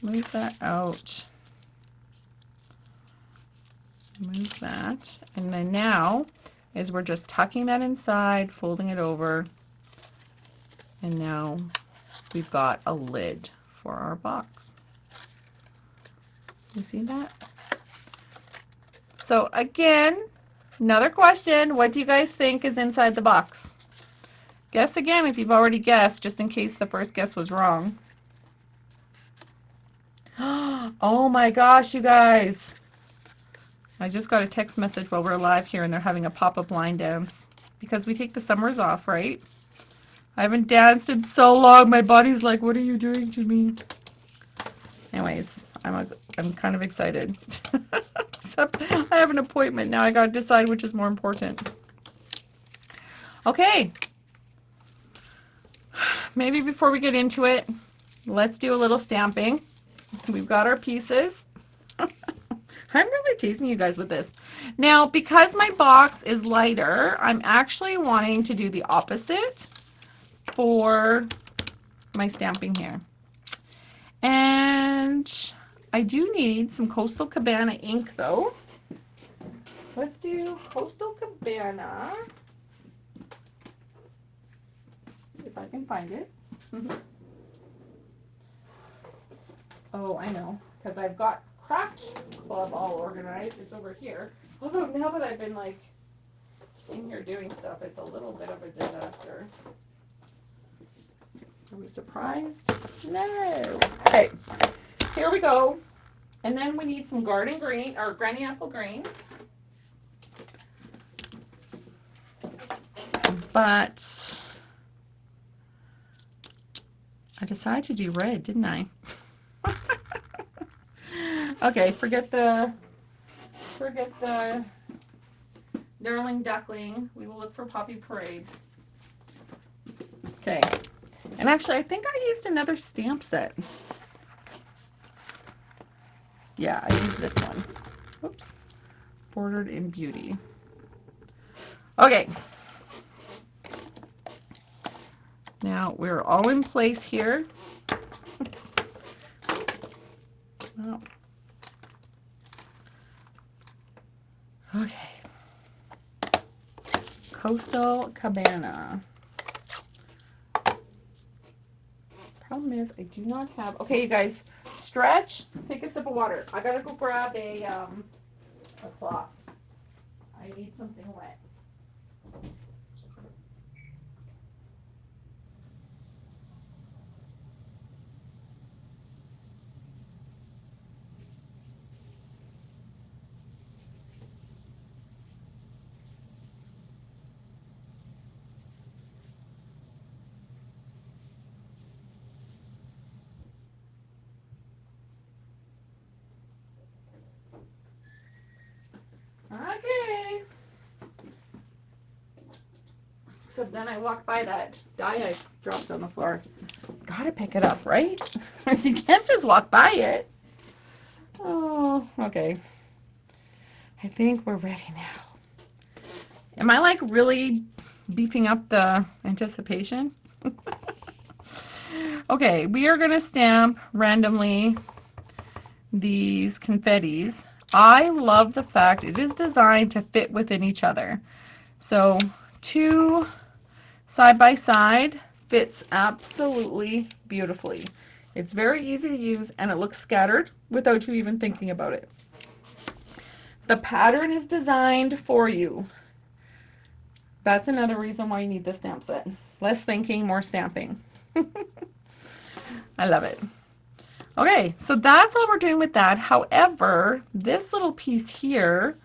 Move that out. Move that. And then now is we're just tucking that inside, folding it over, and now we've got a lid for our box. You see that? So again, another question, what do you guys think is inside the box? Guess again if you've already guessed, just in case the first guess was wrong. Oh my gosh, you guys. I just got a text message while we're live here and they're having a pop-up line dance because we take the summers off, right? I haven't danced in so long. My body's like, what are you doing to me? Anyways, I'm kind of excited. Except I have an appointment now. I got to decide which is more important. Okay. Maybe before we get into it, let's do a little stamping. We've got our pieces. I'm really teasing you guys with this. Now, because my box is lighter, I'm actually wanting to do the opposite for my stamping here. And I do need some Coastal Cabana ink, though. Let's do Coastal Cabana. If I can find it. Oh, I know, because I've got Craft Club all organized. It's over here. Although now that I've been like in here doing stuff, it's a little bit of a disaster. Are we surprised? No. Okay, here we go. And then we need some garden green or granny apple green. But I decided to do red, didn't I? Okay, forget the Darling Duckling. We will look for Poppy Parade. Okay. And actually, I think I used another stamp set. Yeah, I used this one. Oops. Bordered in Beauty. Okay. Now, we're all in place here. Oh. Okay. Coastal Cabana. Problem is, I do not have. Okay, you guys, stretch. Take a sip of water. I gotta go grab a cloth. I need something wet. Okay. So then I walk by that die I dropped on the floor. Gotta pick it up, right? You can't just walk by it. Oh, okay. I think we're ready now. Am I like really beefing up the anticipation? Okay, we are going to stamp randomly these confettis. I love the fact it is designed to fit within each other. So, two side by side fits absolutely beautifully. It's very easy to use and it looks scattered without you even thinking about it. The pattern is designed for you. That's another reason why you need the stamp set. Less thinking, more stamping. I love it. Okay, so that's all we're doing with that. However, this little piece here,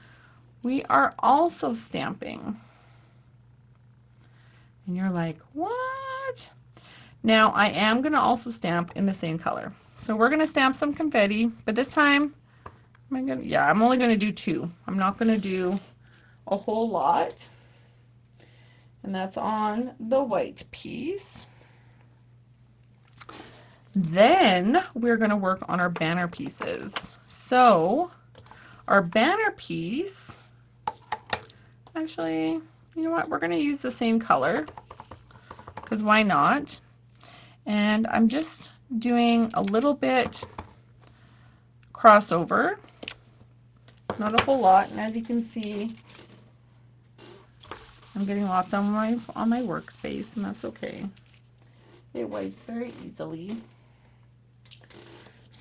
we are also stamping. And you're like, what? Now, I am going to also stamp in the same color. So we're going to stamp some confetti, but this time, I'm only going to do two. I'm not going to do a whole lot. And that's on the white piece. Then we're going to work on our banner pieces. So our banner piece, actually, you know what, we're going to use the same color, because why not? And I'm just doing a little bit crossover not a whole lot. And as you can see, I'm getting lots on my workspace, and that's okay. It wipes very easily.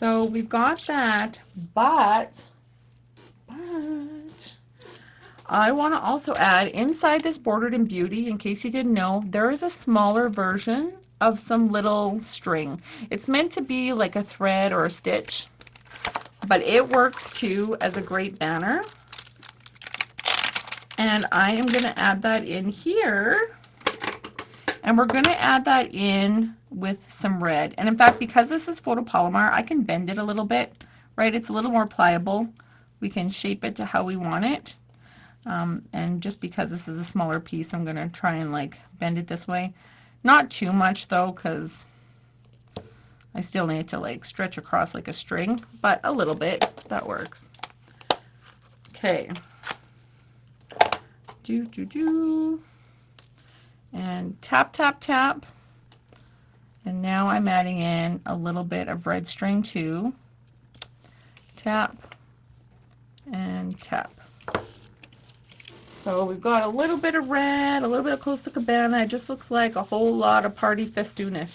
So we've got that, but I want to also add inside this Bordered in Beauty, in case you didn't know, there is a smaller version of some little string. It's meant to be like a thread or a stitch, but it works too as a great banner. And I am going to add that in here, and we're going to add that in with some red. And in fact, because this is photopolymer, I can bend it a little bit, right? It's a little more pliable. We can shape it to how we want it. And just because this is a smaller piece, I'm going to try and like bend it this way. Not too much though, because I still need to like stretch across like a string, but a little bit, that works. Okay. And tap, tap, tap. And now I'm adding in a little bit of red string too. Tap and tap. So we've got a little bit of red, a little bit of Costa Cabana. It just looks like a whole lot of party festoonish,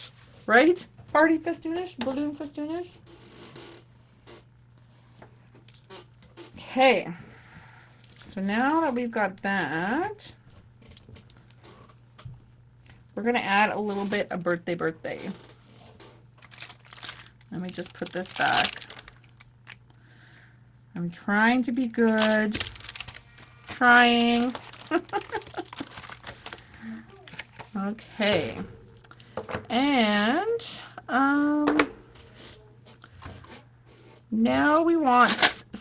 right? Party festoonish, balloon festoonish. Okay. So now that we've got that, we're going to add a little bit of birthday. Let me just put this back. I'm trying to be good. Trying. Okay. And now we want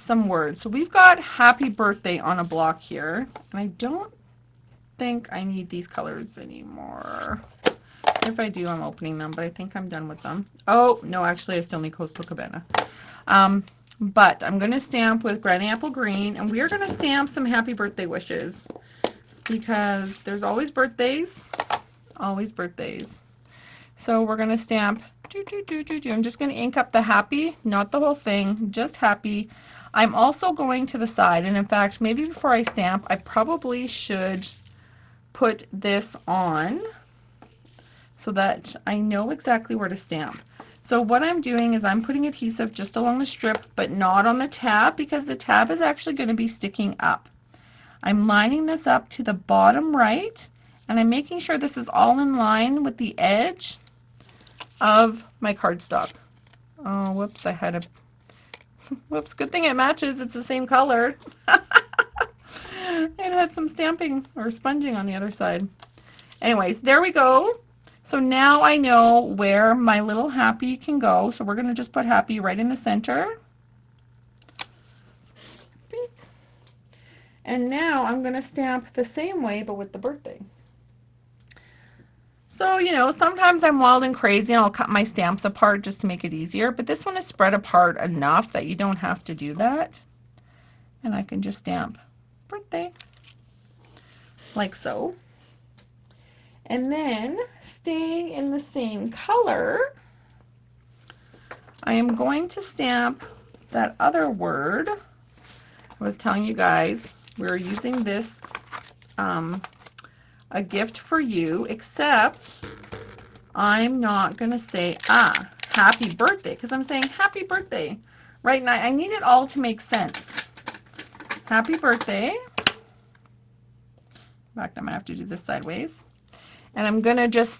some words. So we've got happy birthday on a block here, and I don't think I need these colors anymore. If I do, I'm opening them, but I think I'm done with them. Oh, no, actually I still need Coastal Cabana. But I'm going to stamp with Granny Apple Green, and we are going to stamp some happy birthday wishes, because there's always birthdays, always birthdays. So we're going to stamp, I'm just going to ink up the happy, not the whole thing, just happy. I'm also going to the side, and in fact, maybe before I stamp, I probably should put this on so that I know exactly where to stamp. So what I'm doing is I'm putting adhesive just along the strip, but not on the tab, because the tab is actually going to be sticking up. I'm lining this up to the bottom right, and I'm making sure this is all in line with the edge of my cardstock. Oh, whoops, I had a... Whoops, good thing it matches. It's the same color. It had some stamping or sponging on the other side. Anyways, there we go. So now I know where my little happy can go. So we're going to just put happy right in the center. And now I'm going to stamp the same way, but with the birthday. So, you know, sometimes I'm wild and crazy and I'll cut my stamps apart just to make it easier. But this one is spread apart enough that you don't have to do that. And I can just stamp birthday, like so. And then, staying in the same color, I am going to stamp that other word. I was telling you guys, we're using this, a gift for you, except I'm not going to say, happy birthday, because I'm saying happy birthday. Right now, I need it all to make sense. Happy birthday. In fact, I'm going to have to do this sideways. And I'm going to just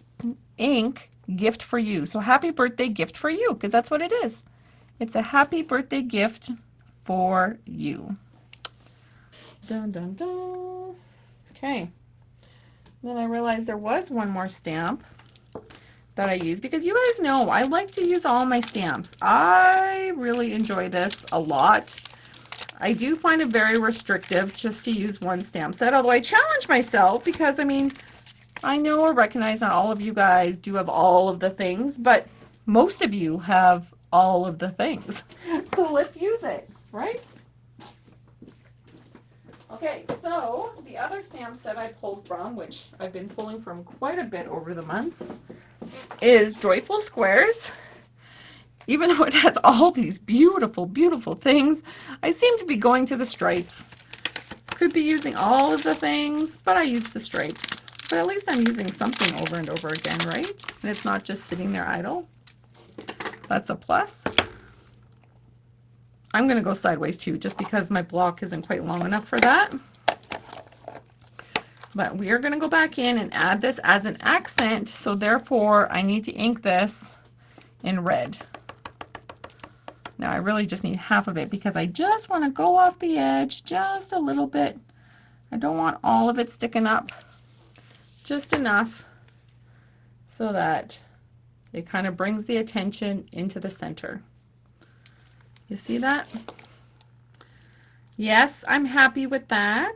ink gift for you. So happy birthday gift for you, because that's what it is. It's a happy birthday gift for you. Dun, dun, dun. Okay. Then I realized there was one more stamp that I used, because you guys know I like to use all my stamps. I really enjoy this a lot. I do find it very restrictive just to use one stamp set, although I challenge myself because, I mean, I know or recognize not all of you guys do have all of the things, but most of you have all of the things. So let's use it, right? Okay, so the other stamp set I pulled from, which I've been pulling from quite a bit over the months, is Joyful Squares. Even though it has all these beautiful, beautiful things, I seem to be going to the stripes. Could be using all of the things, but I use the stripes. But at least I'm using something over and over again, right? And it's not just sitting there idle. That's a plus. I'm going to go sideways too, just because my block isn't quite long enough for that. But we are going to go back in and add this as an accent, so therefore I need to ink this in red. Now I really just need half of it because I just want to go off the edge just a little bit. I don't want all of it sticking up, just enough so that it kind of brings the attention into the center. You see that? Yes, I'm happy with that.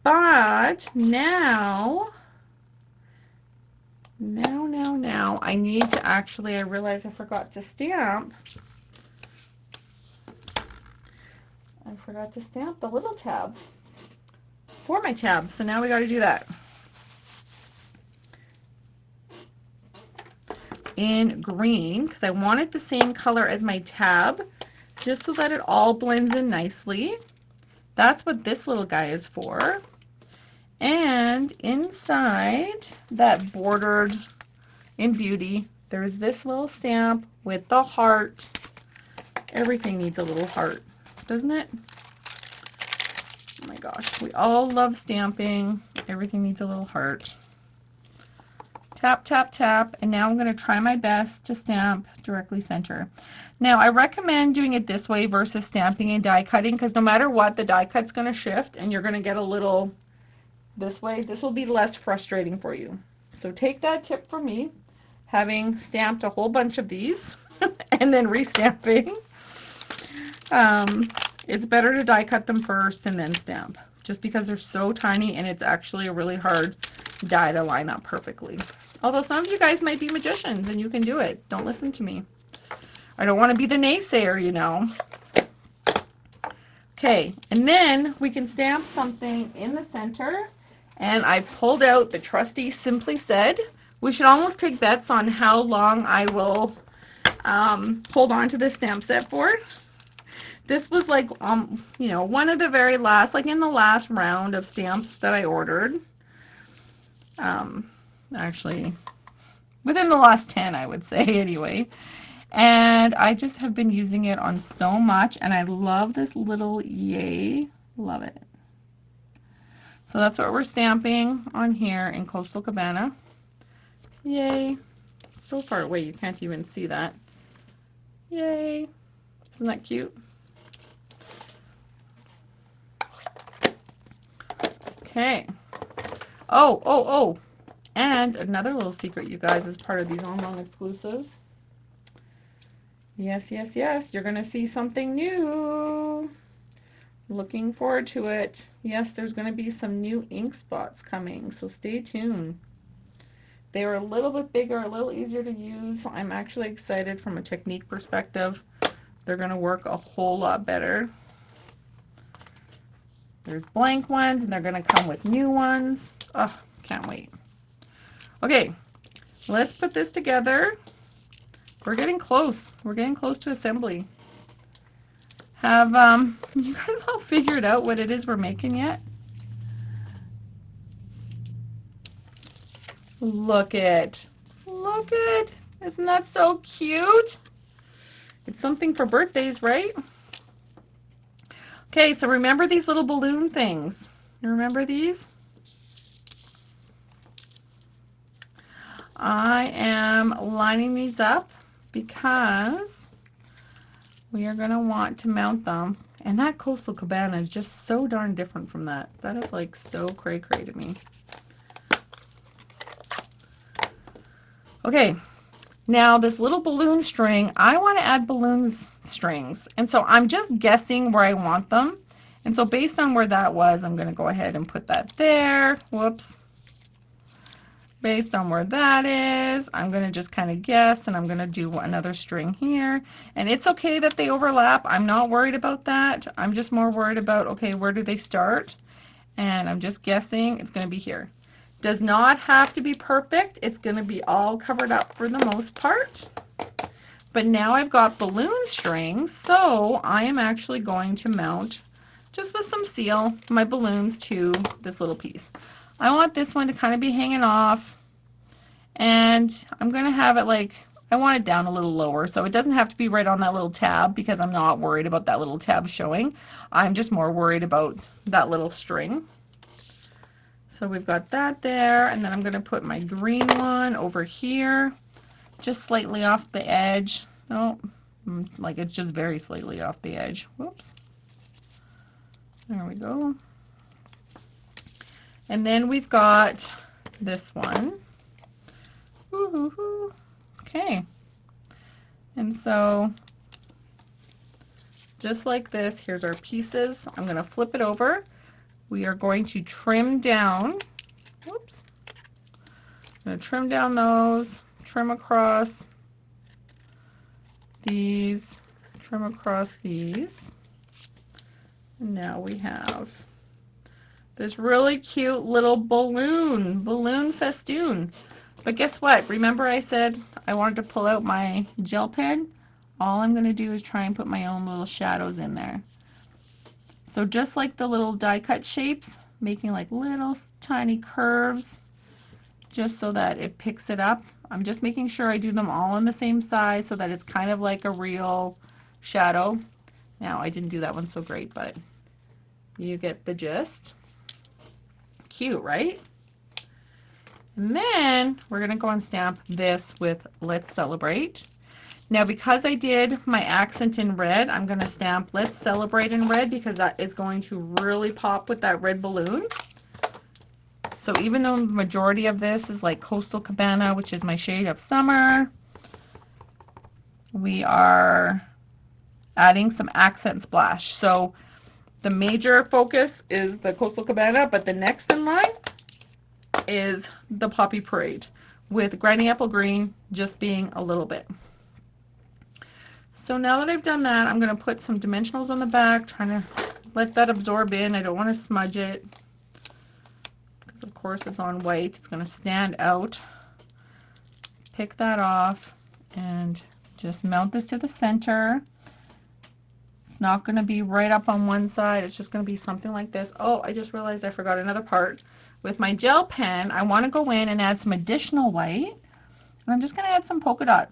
But now, I need to actually, I realize I forgot to stamp. I forgot to stamp the little tab for my tab, so now we got to do that. In green, because I want it the same color as my tab, just so that it all blends in nicely. That's what this little guy is for. And inside that bordered in Beauty, there's this little stamp with the heart. Everything needs a little heart, doesn't it? Oh my gosh, we all love stamping. Everything needs a little heart. Tap, tap, tap, and now I'm going to try my best to stamp directly center. Now, I recommend doing it this way versus stamping and die cutting, because no matter what, the die cut's going to shift, and you're going to get a little this way. This will be less frustrating for you. So take that tip from me, having stamped a whole bunch of these, and then restamping. It's better to die cut them first and then stamp, just because they're so tiny, and it's actually a really hard die to line up perfectly. Although some of you guys might be magicians and you can do it. Don't listen to me. I don't want to be the naysayer, you know. Okay, and then we can stamp something in the center. And I pulled out the trusty Simply Said. We should almost take bets on how long I will hold on to this stamp set for. This was like, you know, one of the very last, like in the last round of stamps that I ordered. Actually, within the last 10, I would say, anyway. And I just have been using it on so much, and I love this little yay. Love it. So that's what we're stamping on here in Coastal Cabana. Yay. So far away, you can't even see that. Yay. Isn't that cute? Okay. Oh. And another little secret, you guys, as part of these online exclusives. Yes, you're going to see something new. Looking forward to it. Yes, there's going to be some new ink spots coming, so stay tuned. They are a little bit bigger, a little easier to use. I'm actually excited from a technique perspective. They're going to work a whole lot better. There's blank ones, and they're going to come with new ones. Oh, can't wait. Okay, let's put this together. We're getting close. We're getting close to assembly. Have you guys all figured out what it is we're making yet? Look it. Look it. Isn't that so cute? It's something for birthdays, right? Okay, so remember these little balloon things. You remember these? I am lining these up because we are going to want to mount them. And that Coastal Cabana is just so darn different from that. That is like so cray-cray to me. Okay, now this little balloon string, I want to add balloon strings. And so I'm just guessing where I want them. And so based on where that was, I'm going to go ahead and put that there. Whoops. Based on where that is, I'm going to just kind of guess, and I'm going to do another string here. And it's okay that they overlap. I'm not worried about that. I'm just more worried about, okay, where do they start? And I'm just guessing it's going to be here. Does not have to be perfect. It's going to be all covered up for the most part. But now I've got balloon string, so I am actually going to mount, just with some seal, my balloons to this little piece. I want this one to kind of be hanging off, and I'm going to have it like, I want it down a little lower, so it doesn't have to be right on that little tab because I'm not worried about that little tab showing. I'm just more worried about that little string. So we've got that there, and then I'm going to put my green one over here, just slightly off the edge. Oh, like it's just very slightly off the edge. Whoops. There we go. And then we've got this one. Woo-hoo-hoo. Okay. And so, just like this, here's our pieces. I'm going to flip it over. We are going to trim down. Whoops. I'm going to trim down those, trim across these, trim across these. And now we have this really cute little balloon festoon. But guess what? Remember I said I wanted to pull out my gel pen? All I'm going to do is try and put my own little shadows in there. So just like the little die cut shapes, making like little tiny curves just so that it picks it up. I'm just making sure I do them all in the same size so that it's kind of like a real shadow. Now I didn't do that one so great, but you get the gist. Cute, right? And then we're going to go and stamp this with Let's Celebrate. Now because I did my accent in red, I'm going to stamp Let's Celebrate in red because that is going to really pop with that red balloon. So even though the majority of this is like Coastal Cabana, which is my shade of summer, we are adding some accent splash. So the major focus is the Coastal Cabana, but the next in line is the Poppy Parade, with Granny Apple Green just being a little bit. So now that I've done that, I'm going to put some dimensionals on the back, trying to let that absorb in. I don't want to smudge it, because of course it's on white. It's going to stand out. Pick that off and just mount this to the center. It's not going to be right up on one side. It's just going to be something like this. Oh, I just realized I forgot another part. With my gel pen, I want to go in and add some additional white. And I'm just going to add some polka dots.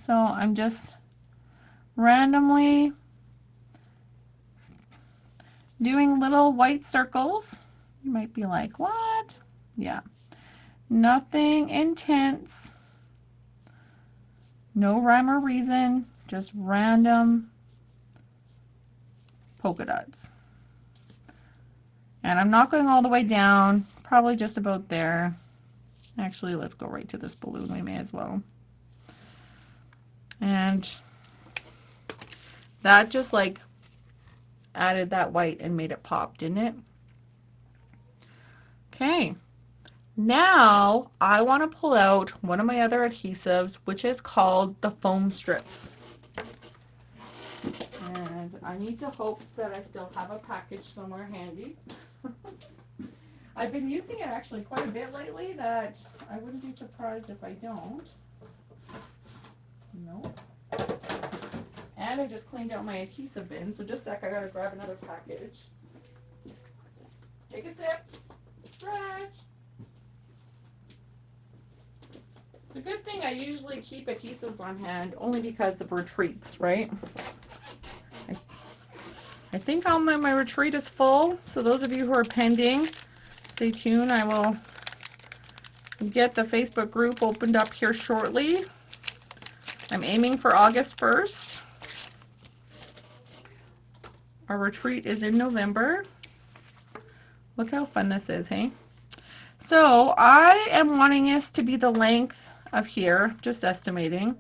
So I'm just randomly doing little white circles. You might be like, what? Yeah. Nothing intense. No rhyme or reason. Just random polka dots. And I'm not going all the way down, probably just about there. Actually, let's go right to this balloon, we may as well. And that just like added that white and made it pop, didn't it? Okay. Now I want to pull out one of my other adhesives, which is called the foam strips. And I need to hope that I still have a package somewhere handy. I've been using it actually quite a bit lately, that I wouldn't be surprised if I don't. Nope. And I just cleaned out my adhesive bin, so just a sec, I gotta grab another package. Take a sip. Stretch. It's a good thing I usually keep adhesives on hand, only because of retreats, right? I think all my retreat is full, so those of you who are pending, stay tuned. I will get the Facebook group opened up here shortly. I'm aiming for August 1st. Our retreat is in November. Look how fun this is, hey? So I am wanting this to be the length of here, just estimating.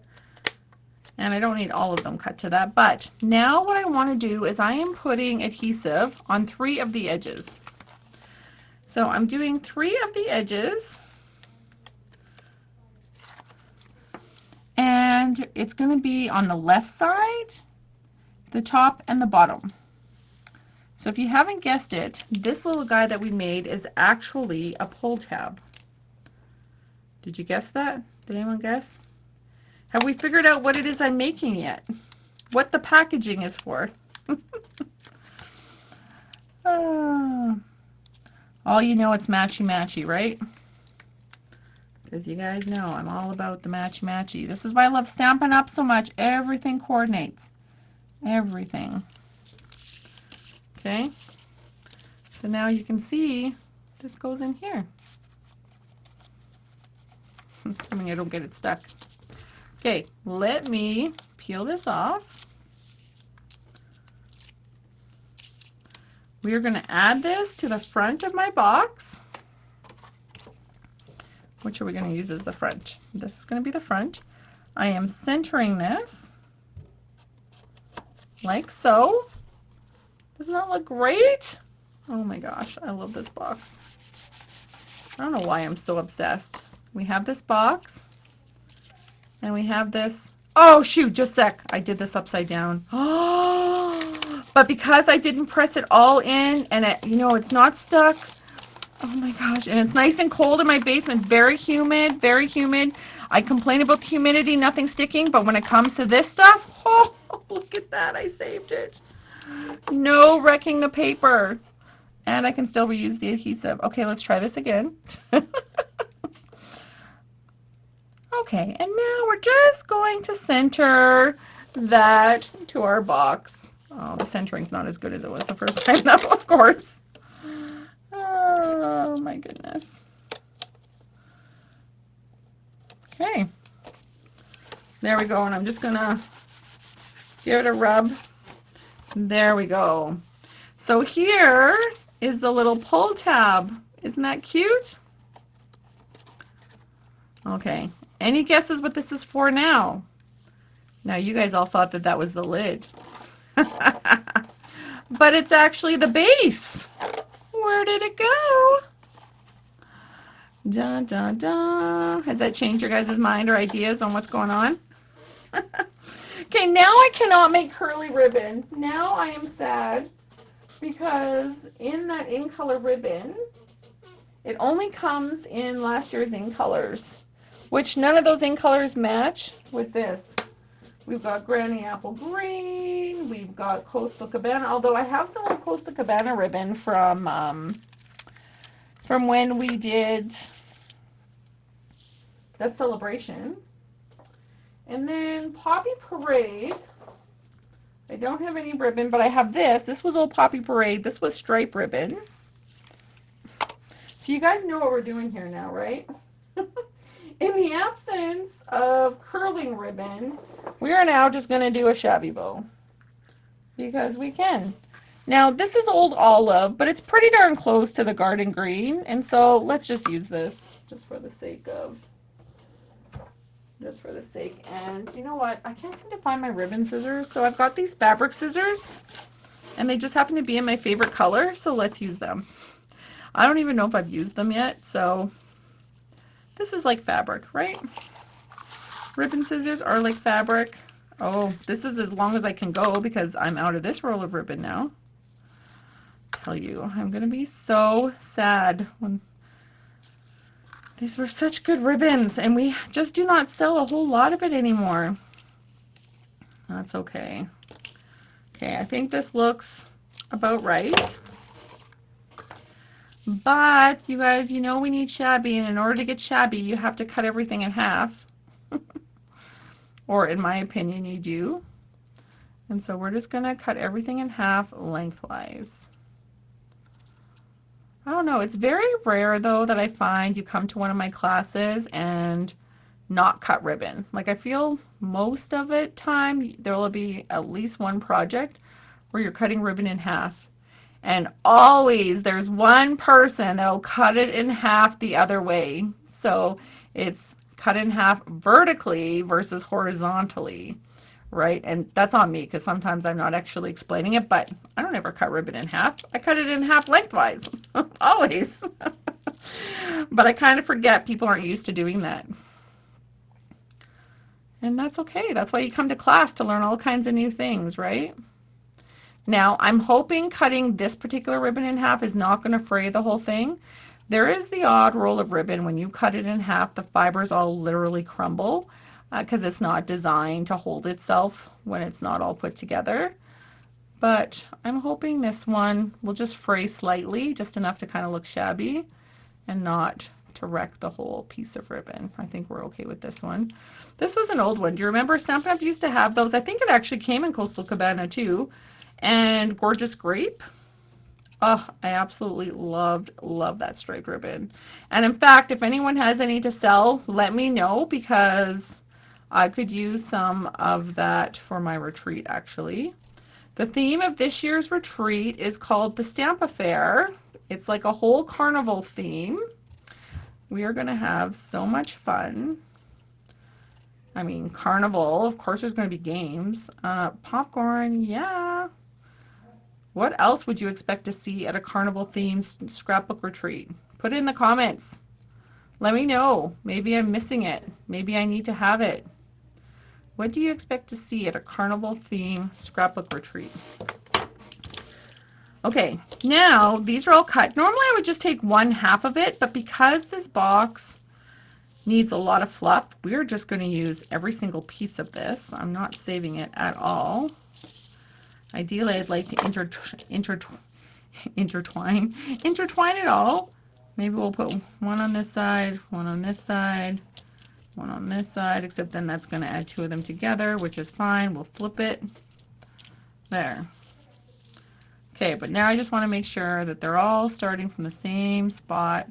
And I don't need all of them cut to that. But now what I want to do is I am putting adhesive on 3 of the edges. So I'm doing 3 of the edges. And it's going to be on the left side, the top, and the bottom. So if you haven't guessed it, this little guy that we made is actually a pull tab. Did you guess that? Did anyone guess? Have we figured out what it is I'm making yet? What the packaging is for? All you know, it's matchy-matchy, right? Because you guys know I'm all about the matchy-matchy. This is why I love Stampin' Up! So much. Everything coordinates. Everything. Okay? So now you can see this goes in here. Assuming I don't get it stuck. Okay, let me peel this off. We are going to add this to the front of my box. Which are we going to use as the front? This is going to be the front. I am centering this like so. Doesn't that look great? Oh my gosh, I love this box. I don't know why I'm so obsessed. We have this box. And we have this. Oh shoot, just a sec. I did this upside down. But because I didn't press it all in and it, you know, it's not stuck. Oh my gosh, and it's nice and cold in my basement. Very humid, very humid. I complain about the humidity, nothing sticking, but when it comes to this stuff, oh, look at that, I saved it. No wrecking the paper. And I can still reuse the adhesive. Okay, let's try this again. Okay, and now we're just going to center that to our box. Oh, the centering's not as good as it was the first time, though, of course. Oh, my goodness. Okay. There we go, and I'm just going to give it a rub. There we go. So here is the little pull tab. Isn't that cute? Okay. Any guesses what this is for now? Now, you guys all thought that that was the lid. But it's actually the base. Where did it go? Dun, dun, dun. Has that changed your guys' mind or ideas on what's going on? Okay, now I cannot make curly ribbon. Now I am sad because in that in color ribbon, it only comes in last year's in colors, which none of those in colors match with this. We've got Granny Apple Green, we've got Coastal Cabana, although I have some more Coastal Cabana ribbon from when we did that celebration. And then Poppy Parade, I don't have any ribbon, but I have this. This was old Poppy Parade. This was stripe ribbon. So you guys know what we're doing here now, right? In the absence of curling ribbon, we are now just going to do a shabby bow. Because we can. Now, this is old olive, but it's pretty darn close to the garden green. And so let's just use this just for the sake of... And you know what? I can't seem to find my ribbon scissors. So I've got these fabric scissors. And they just happen to be in my favorite color. So let's use them. I don't even know if I've used them yet. So... this is like fabric, right? Ribbon scissors are like fabric. Oh, this is as long as I can go because I'm out of this roll of ribbon now. I tell you, I'm going to be so sad when these were such good ribbons and we just do not sell a whole lot of it anymore. That's okay. Okay, I think this looks about right. But, you guys, you know we need shabby, and in order to get shabby, you have to cut everything in half. Or, in my opinion, you do. And so we're just going to cut everything in half lengthwise. I don't know, it's very rare, though, that I find you come to one of my classes and not cut ribbon. Like, I feel most of the time there will be at least one project where you're cutting ribbon in half. And always there's one person that will cut it in half the other way. So it's cut in half vertically versus horizontally, right? And that's on me because sometimes I'm not actually explaining it, but I don't ever cut ribbon in half. I cut it in half lengthwise, always. But I kind of forget people aren't used to doing that. And that's okay. That's why you come to class, to learn all kinds of new things, right? Now, I'm hoping cutting this particular ribbon in half is not going to fray the whole thing. There is the odd roll of ribbon when you cut it in half, the fibers all literally crumble. because it's not designed to hold itself when it's not all put together. But I'm hoping this one will just fray slightly, just enough to kind of look shabby and not to wreck the whole piece of ribbon. I think we're okay with this one. This was an old one. Do you remember Stampin' Up! Used to have those? I think it actually came in Coastal Cabana too. And Gorgeous Grape. Oh, I absolutely love that striped ribbon. And in fact, if anyone has any to sell, let me know, because I could use some of that for my retreat actually. The theme of this year's retreat is called the Stamp Affair. It's like a whole carnival theme. We are going to have so much fun. I mean, carnival, of course there's going to be games. Popcorn, yeah. What else would you expect to see at a carnival themed scrapbook retreat? Put it in the comments. Let me know. Maybe I'm missing it. Maybe I need to have it. What do you expect to see at a carnival theme scrapbook retreat? Okay, now these are all cut. Normally I would just take 1/2 of it, but because this box needs a lot of fluff, we're just going to use every single piece of this. I'm not saving it at all. Ideally, I'd like to intertwine it all. Maybe we'll put one on this side, one on this side, one on this side, except then that's going to add 2 of them together, which is fine. We'll flip it. There. Okay, but now I just want to make sure that they're all starting from the same spot.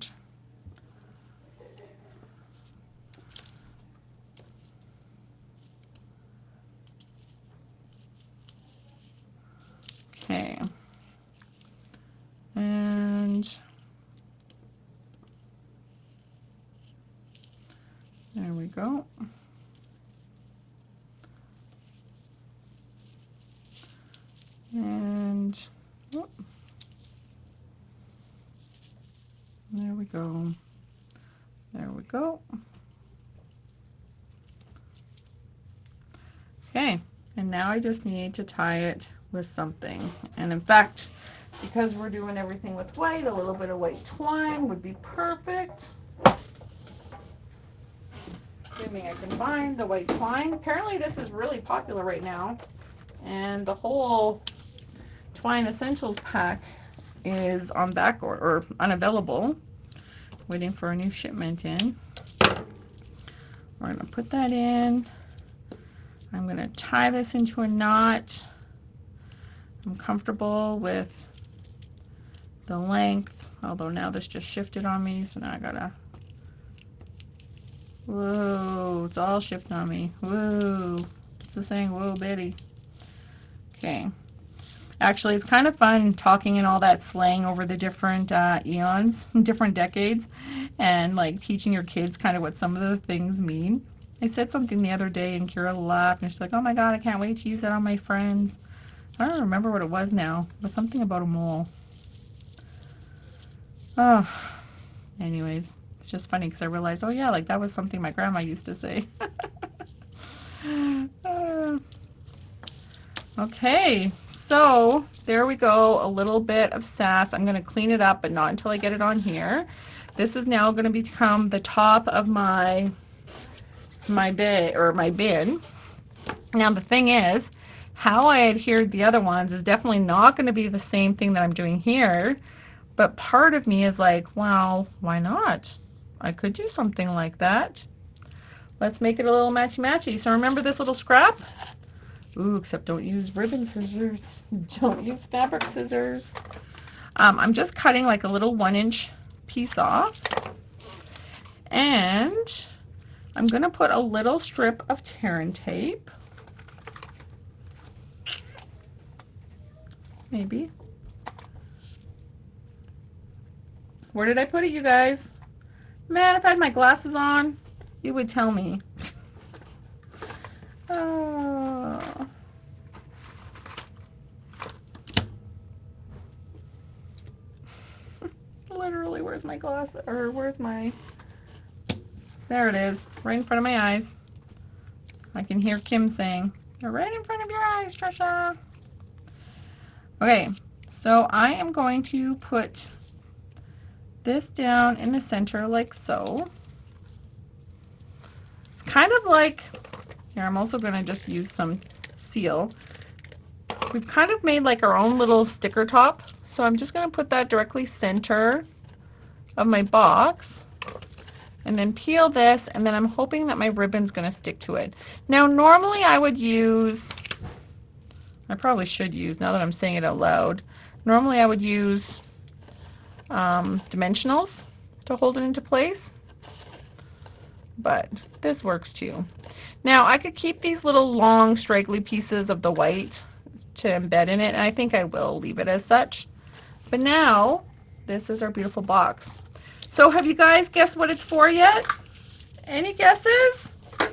Okay. And there we go. And oh, there we go. There we go. Okay, and now I just need to tie it with something. And in fact, because we're doing everything with white, a little bit of white twine would be perfect. Assuming I can find the white twine. Apparently this is really popular right now, and the whole Twine Essentials pack is on back order, or unavailable, waiting for a new shipment in. We're going to put that in. I'm going to tie this into a knot. I'm comfortable with the length, although now this just shifted on me, so now I gotta, whoa, it's all shifting on me. Whoa, it's the saying, whoa, Betty. Okay. Actually, it's kind of fun talking in all that slang over the different eons, different decades, and like teaching your kids kind of what some of the things mean. I said something the other day and Kira laughed and she's like, oh my god, I can't wait to use that on my friends. I don't remember what it was now, but something about a mole. Oh, anyways, it's just funny because I realized, oh yeah, like that was something my grandma used to say. Okay. So there we go, a little bit of sass. I'm going to clean it up, but not until I get it on here. This is now going to become the top of my bin. Now the thing is, how I adhered the other ones is definitely not going to be the same thing that I'm doing here. But part of me is like, well, why not? I could do something like that. Let's make it a little matchy-matchy. So remember this little scrap? Ooh, except don't use ribbon scissors. Don't use fabric scissors. I'm just cutting like a little 1-inch piece off. And I'm going to put a little strip of tear-in tape. Maybe. Where did I put it, you guys? Man, if I had my glasses on, you would tell me. Literally, where's my glass? Or where's my... There it is, right in front of my eyes. I can hear Kim saying, "You're right in front of your eyes, Trisha." Okay, so I am going to put this down in the center like so. Kind of like Here, I'm also going to just use some seal. We've kind of made like our own little sticker top, so I'm just going to put that directly center of my box, and then peel this, and then I'm hoping that my ribbon's going to stick to it. Now, normally I would use, I probably should use, now that I'm saying it out loud, normally I would use dimensionals to hold it into place, but this works too. Now, I could keep these little long straggly pieces of the white to embed in it, and I think I will leave it as such. But now, this is our beautiful box. So have you guys guessed what it's for yet? Any guesses?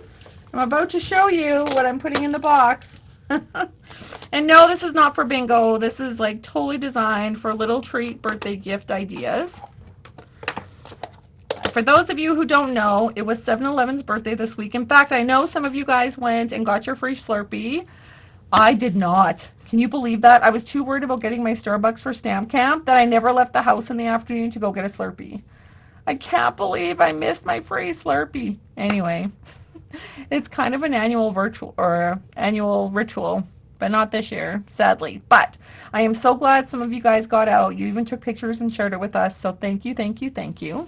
I'm about to show you what I'm putting in the box. And no, this is not for bingo. This is like totally designed for little treat birthday gift ideas. For those of you who don't know, it was 7-Eleven's birthday this week. In fact, I know some of you guys went and got your free Slurpee. I did not. Can you believe that? I was too worried about getting my Starbucks for Stamp Camp that I never left the house in the afternoon to go get a Slurpee. I can't believe I missed my free Slurpee. Anyway, it's kind of an annual ritual, but not this year, sadly. But I am so glad some of you guys got out. You even took pictures and shared it with us, so thank you, thank you, thank you.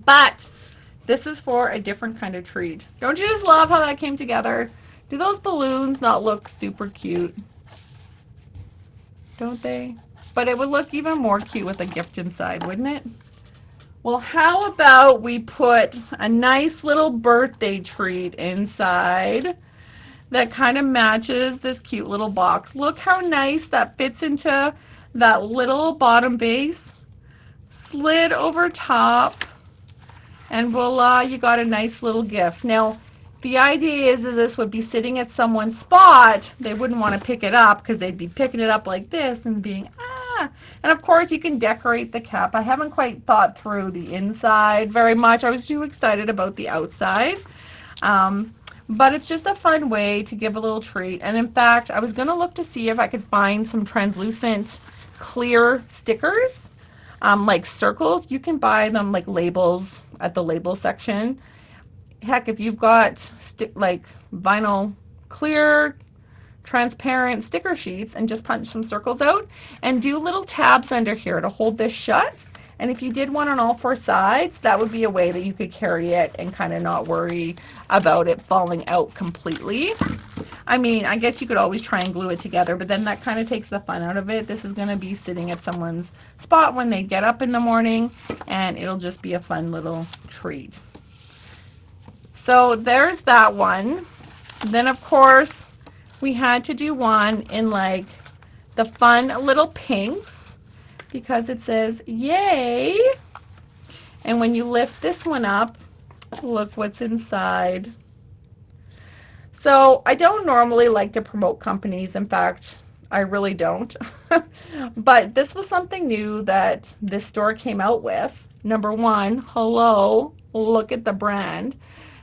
But this is for a different kind of treat. Don't you just love how that came together? Do those balloons not look super cute? Don't they? But it would look even more cute with a gift inside, wouldn't it? Well, how about we put a nice little birthday treat inside that kind of matches this cute little box. Look how nice that fits into that little bottom base. Slid over top, and voila, you got a nice little gift. Now, the idea is that this would be sitting at someone's spot. They wouldn't want to pick it up because they'd be picking it up like this and being, ah. And of course, you can decorate the cap. I haven't quite thought through the inside very much. I was too excited about the outside. But it's just a fun way to give a little treat. And in fact, I was going to look to see if I could find some translucent clear stickers, like circles. You can buy them like labels at the label section. Heck, if you've got like vinyl clear transparent sticker sheets, and just punch some circles out and do little tabs under here to hold this shut. And if you did one on all 4 sides, that would be a way that you could carry it and kind of not worry about it falling out completely. I mean, I guess you could always try and glue it together, but then that kind of takes the fun out of it. This is going to be sitting at someone's spot when they get up in the morning, and it'll just be a fun little treat. So there's that one. Then, of course, we had to do one in like the fun little pinks, because it says, yay! And when you lift this one up, look what's inside. So I don't normally like to promote companies. In fact, I really don't. But this was something new that this store came out with. Number one, hello, look at the brand.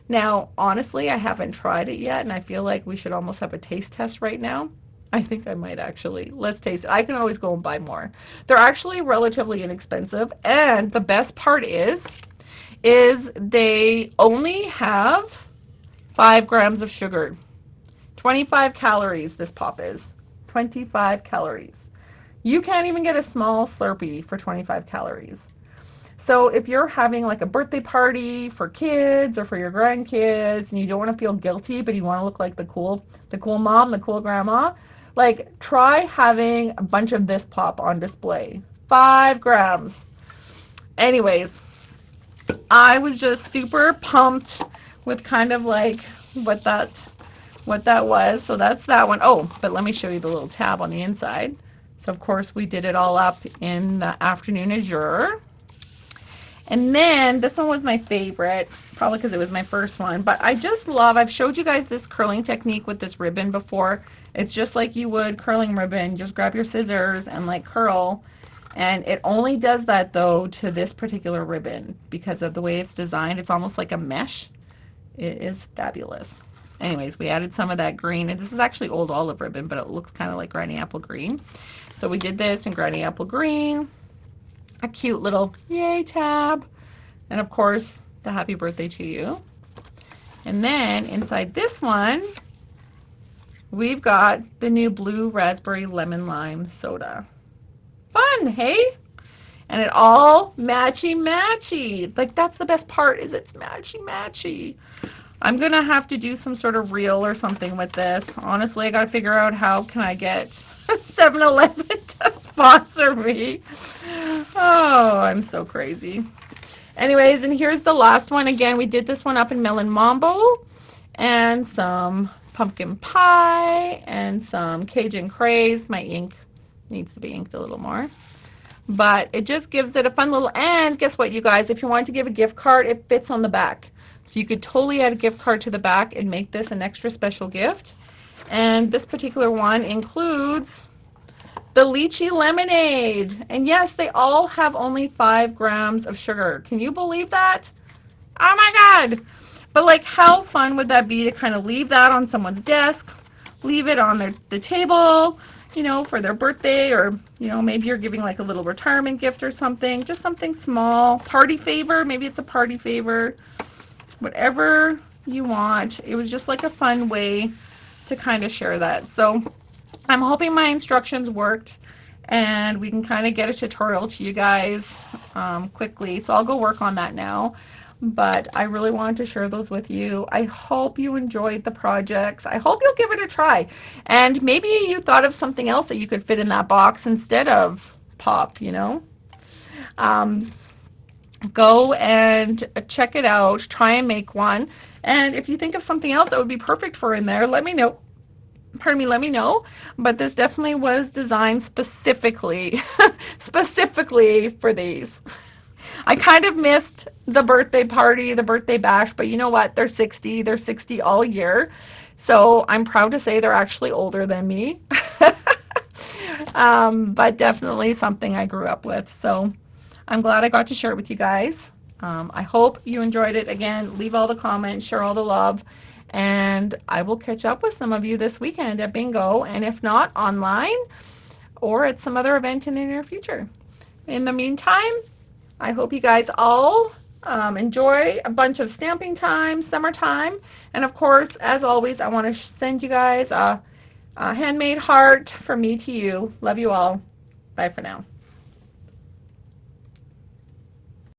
Now, honestly, I haven't tried it yet, and I feel like we should almost have a taste test right now. I think I might actually. Let's taste it. I can always go and buy more. They're actually relatively inexpensive, and the best part is they only have 5 grams of sugar. 25 calories this pop is. 25 calories. You can't even get a small Slurpee for 25 calories. So if you're having like a birthday party for kids or for your grandkids, and you don't want to feel guilty, but you want to look like the cool mom, the cool grandma, like, try having a bunch of this pop on display. 5 grams. Anyways, I was just super pumped with kind of like what that was. So that's that one. Oh, but let me show you the little tab on the inside. So, of course, we did it all up in the afternoon azure. And then this one was my favorite, probably because it was my first one. But I just love, I've showed you guys this curling technique with this ribbon before. It's just like you would curling ribbon. Just grab your scissors and like curl. And it only does that though to this particular ribbon because of the way it's designed. It's almost like a mesh. It is fabulous. Anyways, we added some of that green. And this is actually old olive ribbon, but it looks kind of like Granny Apple Green. So we did this in Granny Apple Green. A cute little yay tab. And of course, the happy birthday to you. And then inside this one, we've got the new blue raspberry lemon lime soda. Fun, hey? And it all matchy-matchy. Like, that's the best part, is it's matchy-matchy. I'm going to have to do some sort of reel or something with this. Honestly, I got to figure out how can I get 7-Eleven to sponsor me. Oh, I'm so crazy. Anyways, and here's the last one. Again, we did this one up in Melon Mambo. And some pumpkin pie and some Cajun craze. My ink needs to be inked a little more. But it just gives it a fun little, and guess what, you guys? If you want to give a gift card, it fits on the back. So you could totally add a gift card to the back and make this an extra special gift. And this particular one includes the lychee lemonade. And yes, they all have only 5 grams of sugar. Can you believe that? Oh my God! But like, how fun would that be to kind of leave that on someone's desk, leave it on the table, you know, for their birthday, or, you know, maybe you're giving like a little retirement gift or something, just something small, party favor, maybe it's a party favor, whatever you want. It was just like a fun way to kind of share that. So I'm hoping my instructions worked and we can kind of get a tutorial to you guys quickly. So I'll go work on that now. But I really wanted to share those with you. I hope you enjoyed the projects. I hope you'll give it a try. And maybe you thought of something else that you could fit in that box instead of pop, you know. Go and check it out. Try and make one. And if you think of something else that would be perfect for in there, let me know. Pardon me, let me know. But this definitely was designed specifically, specifically for these. I kind of missed the birthday party, the birthday bash, but you know what? They're 60. They're 60 all year. So I'm proud to say they're actually older than me. But definitely something I grew up with. So I'm glad I got to share it with you guys. I hope you enjoyed it. Again, leave all the comments, share all the love, and I will catch up with some of you this weekend at Bingo, and if not, online or at some other event in the near future. In the meantime, I hope you guys all enjoy a bunch of stamping time, summertime, and of course, as always, I want to send you guys a handmade heart from me to you. Love you all. Bye for now.